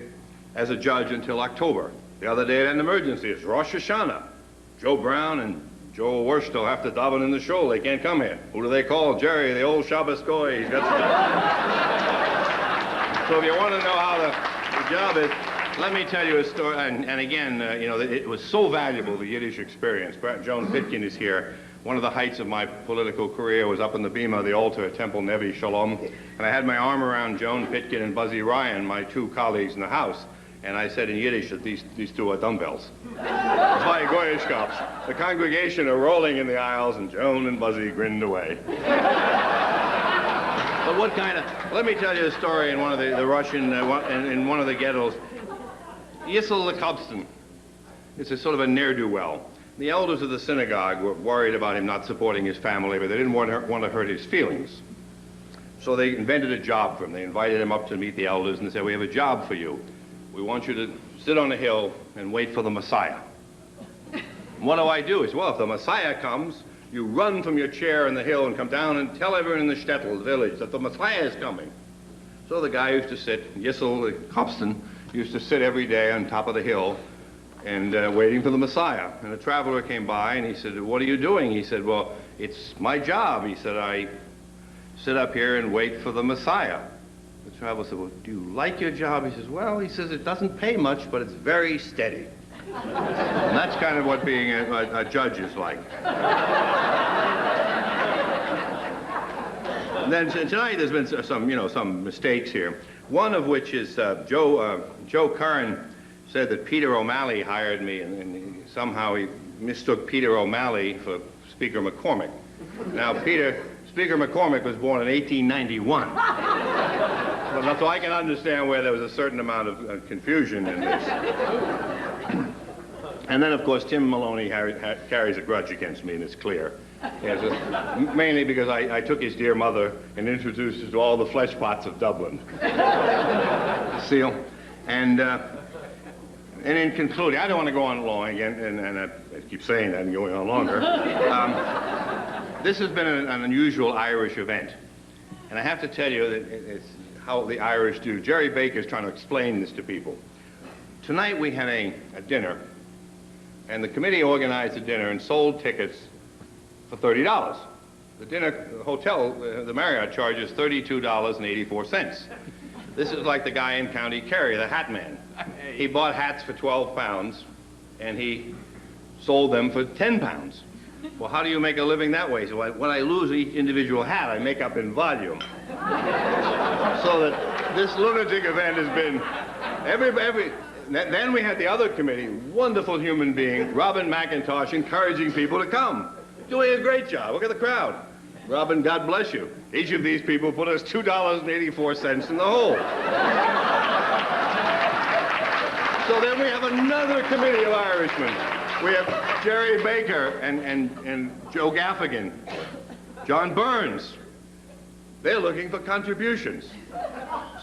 as a judge until October. The other day I had an emergency. It's Rosh Hashanah. Joe Brown and Joe Worstow have to daven in the shul. They can't come here. Who do they call? Jerry, the old Shabbos Goy. He's got So if you want to know how the job is, let me tell you a story. And again, you know, it was so valuable, the Yiddish experience. Joan Pitkin is here. One of the heights of my political career was up in the bima of the altar at Temple Nevi Shalom. And I had my arm around Joan Pitkin and Buzzy Ryan, my 2 colleagues in the House. And I said in Yiddish that these 2 are dumbbells. Zwei Goyish cops. The congregation are rolling in the aisles, and Joan and Buzzy grinned away. But what kind of... Let me tell you a story in one of the Russian... in one of the ghettos. Yissel Lekobston. It's a sort of a ne'er-do-well. The elders of the synagogue were worried about him not supporting his family, but they didn't want to hurt his feelings. So they invented a job for him. They invited him up to meet the elders, and they said, we have a job for you. We want you to sit on a hill and wait for the Messiah. What do? He said, well, if the Messiah comes, you run from your chair on the hill and come down and tell everyone in the shtetl, the village, that the Messiah is coming. So the guy used to sit, Yissel Kopston, used to sit every day on top of the hill and waiting for the Messiah. And a traveler came by and he said, what are you doing? He said, well, it's my job. He said, I sit up here and wait for the Messiah. The traveler said, well, do you like your job? He says, well, he says, it doesn't pay much, but it's very steady. And that's kind of what being a judge is like. And then tonight there's been some mistakes here. One of which is Joe Curran said that Peter O'Malley hired me, and somehow he mistook Peter O'Malley for Speaker McCormick. Now, Speaker McCormick was born in 1891. So I can understand where there was a certain amount of confusion in this. And then, of course, Tim Maloney carries a grudge against me, and it's clear. Yes, mainly because I took his dear mother and introduced her to all the flesh pots of Dublin. Seal. And in concluding, I don't want to go on long again, and I keep saying that and going on longer. This has been an unusual Irish event. And I have to tell you that it's how the Irish do. Jerry Baker is trying to explain this to people. Tonight we had a dinner, and the committee organized a dinner and sold tickets for $30. The hotel, the Marriott charges $32.84. This is like the guy in County Kerry, the hat man. He bought hats for 12 pounds, and he sold them for 10 pounds. Well, how do you make a living that way? So when I lose each individual hat, I make up in volume. So that this lunatic event has been Then we had the other committee, wonderful human being, Robin McIntosh, encouraging people to come. Doing a great job. Look at the crowd. Robin, God bless you. Each of these people put us $2.84 in the hole. So then we have another committee of Irishmen. We have Jerry Baker and Joe Gaffigan, John Burns. They're looking for contributions.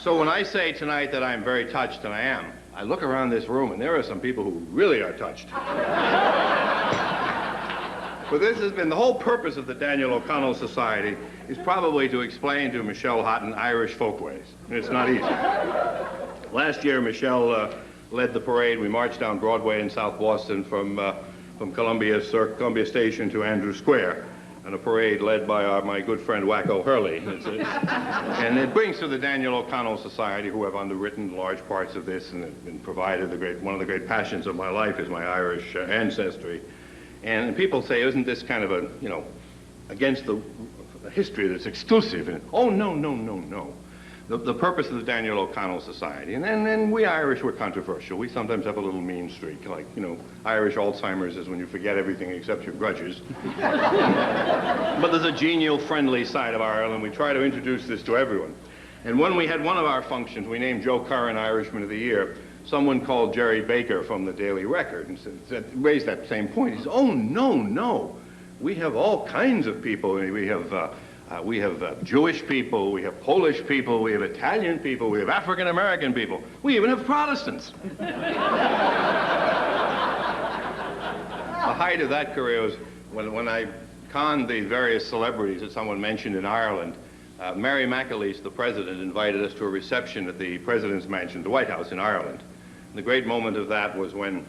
So when I say tonight that I'm very touched, and I am, I look around this room, and there are some people who really are touched. But this has been the whole purpose of the Daniel O'Connell Society is probably to explain to Michelle Houghton Irish folkways. And it's not easy. Last year, Michelle led the parade. We marched down Broadway in South Boston from Columbia Station to Andrews Square, and a parade led by my good friend Wacko Hurley. And it brings to the Daniel O'Connell Society, who have underwritten large parts of this and provided one of the great passions of my life is my Irish ancestry. And people say, isn't this kind of a, against the history that's exclusive? And, oh, no, no, no, no. The purpose of the Daniel O'Connell Society. And then we Irish were controversial. We sometimes have a little mean streak. Like, Irish Alzheimer's is when you forget everything except your grudges. But there's a genial, friendly side of Ireland. We try to introduce this to everyone. And when we had one of our functions, we named Joe Curran Irishman of the Year. Someone called Jerry Baker from the Daily Record and raised that same point. He said, oh, no, no. We have all kinds of people. We have Jewish people, we have Polish people, we have Italian people, we have African-American people. We even have Protestants. The height of that career was when I conned the various celebrities that someone mentioned in Ireland. Mary McAleese, the president, invited us to a reception at the president's mansion, the White House in Ireland. And the great moment of that was when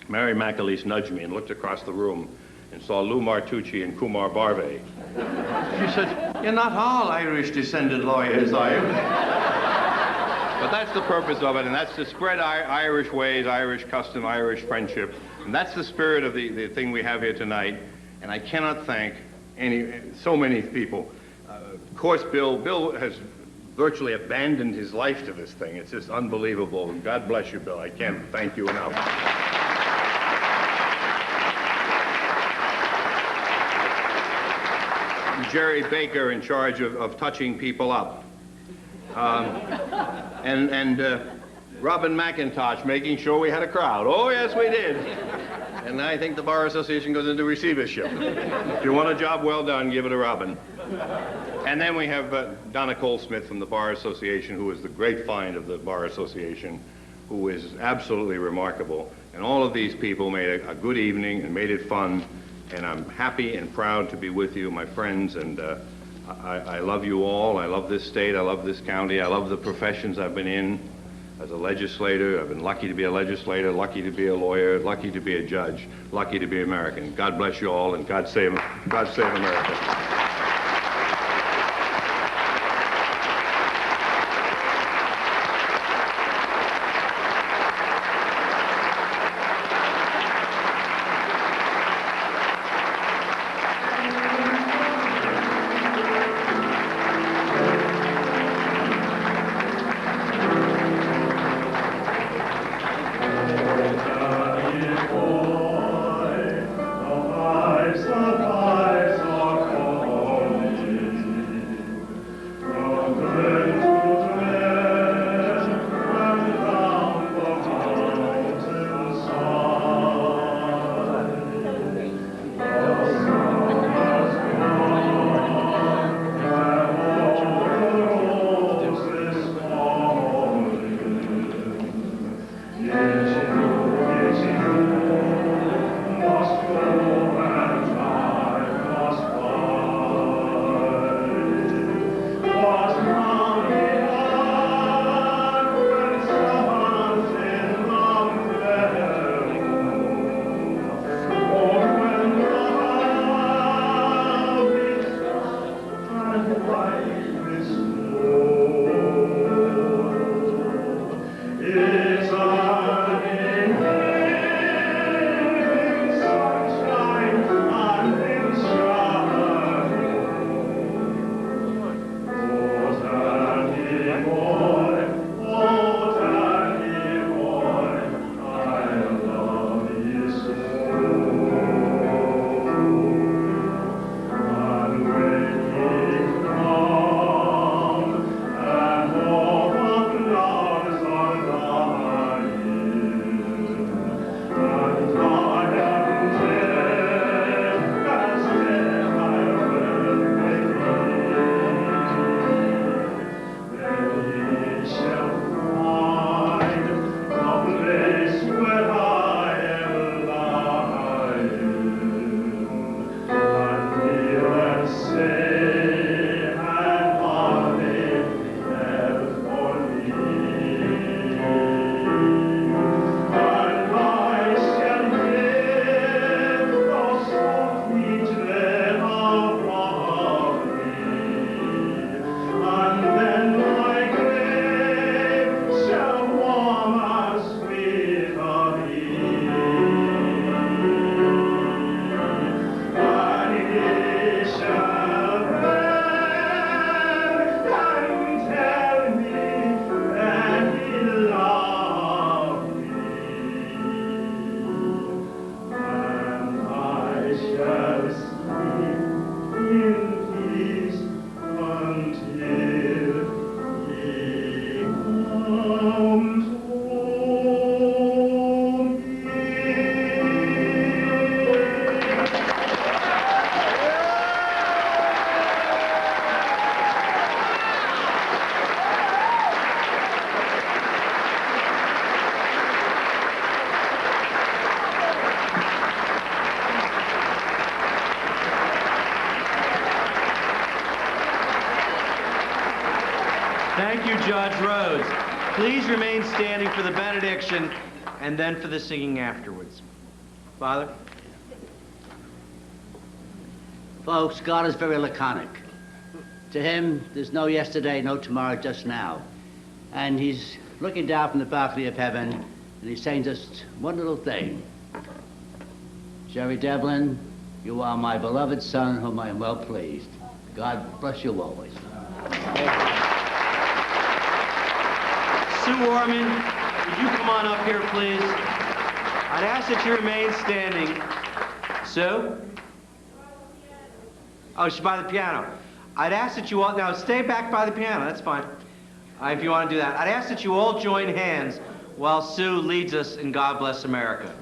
Mary McAleese nudged me and looked across the room and saw Lou Martucci and Kumar Barve. She said, you're not all Irish-descended lawyers, are you? But that's the purpose of it, and that's to spread Irish ways, Irish custom, Irish friendship. And that's the spirit of the thing we have here tonight. And I cannot thank so many people. Of course, Bill has virtually abandoned his life to this thing. It's just unbelievable. And God bless you, Bill. I can't thank you enough. Jerry Baker in charge of touching people up. And Robin McIntosh making sure we had a crowd. Oh, yes, we did. And I think the Bar Association goes into receivership. If you want a job well done, give it to Robin. And then we have Donna Cole-Smith from the Bar Association, who is the great find of the Bar Association, who is absolutely remarkable. And all of these people made a good evening and made it fun. And I'm happy and proud to be with you, my friends, and I love you all. I love this state. I love this county. I love the professions I've been in. As a legislator, I've been lucky to be a legislator, lucky to be a lawyer, lucky to be a judge, lucky to be American. God bless you all, and God save America. Suffice, oh Judge Rhodes. Please remain standing for the benediction and then for the singing afterwards. Father? Folks, God is very laconic. To him, there's no yesterday, no tomorrow, just now. And he's looking down from the balcony of heaven, and he's saying just one little thing. Jerry Devlin, you are my beloved son, whom I am well pleased. God bless you always. Sue Orman, would you come on up here, please? I'd ask that you remain standing. Sue? Oh, she's by the piano. I'd ask that you all, now stay back by the piano, that's fine. If you want to do that. I'd ask that you all join hands while Sue leads us in God Bless America.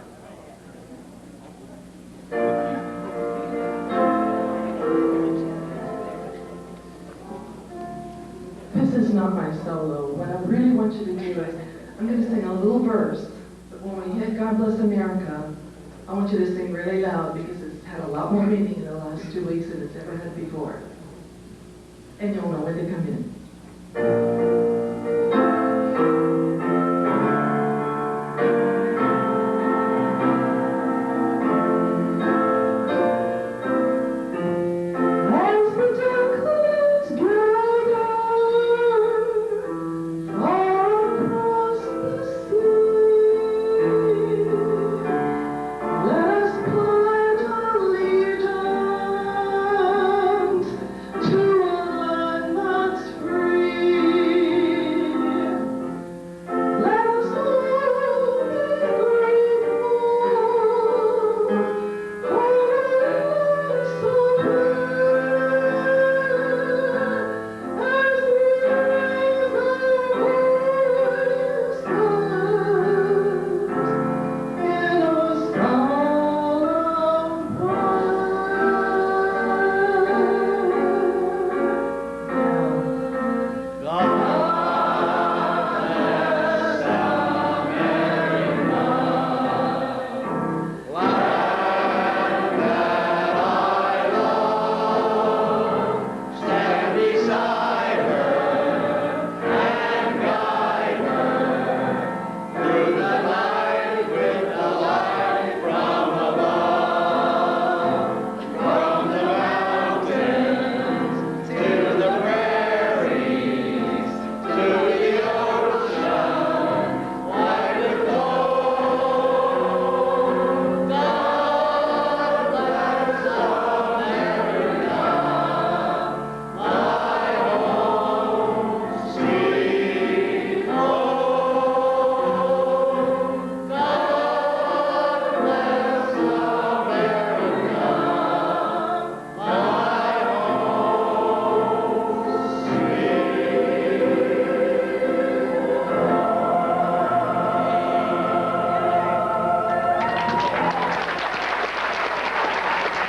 This is not my solo. What I really want you to do is, I'm going to sing a little verse, but when we hit God Bless America, I want you to sing really loud because it's had a lot more meaning in the last 2 weeks than it's ever had before. And you'll know when to come in.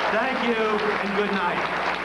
Thank you, and good night.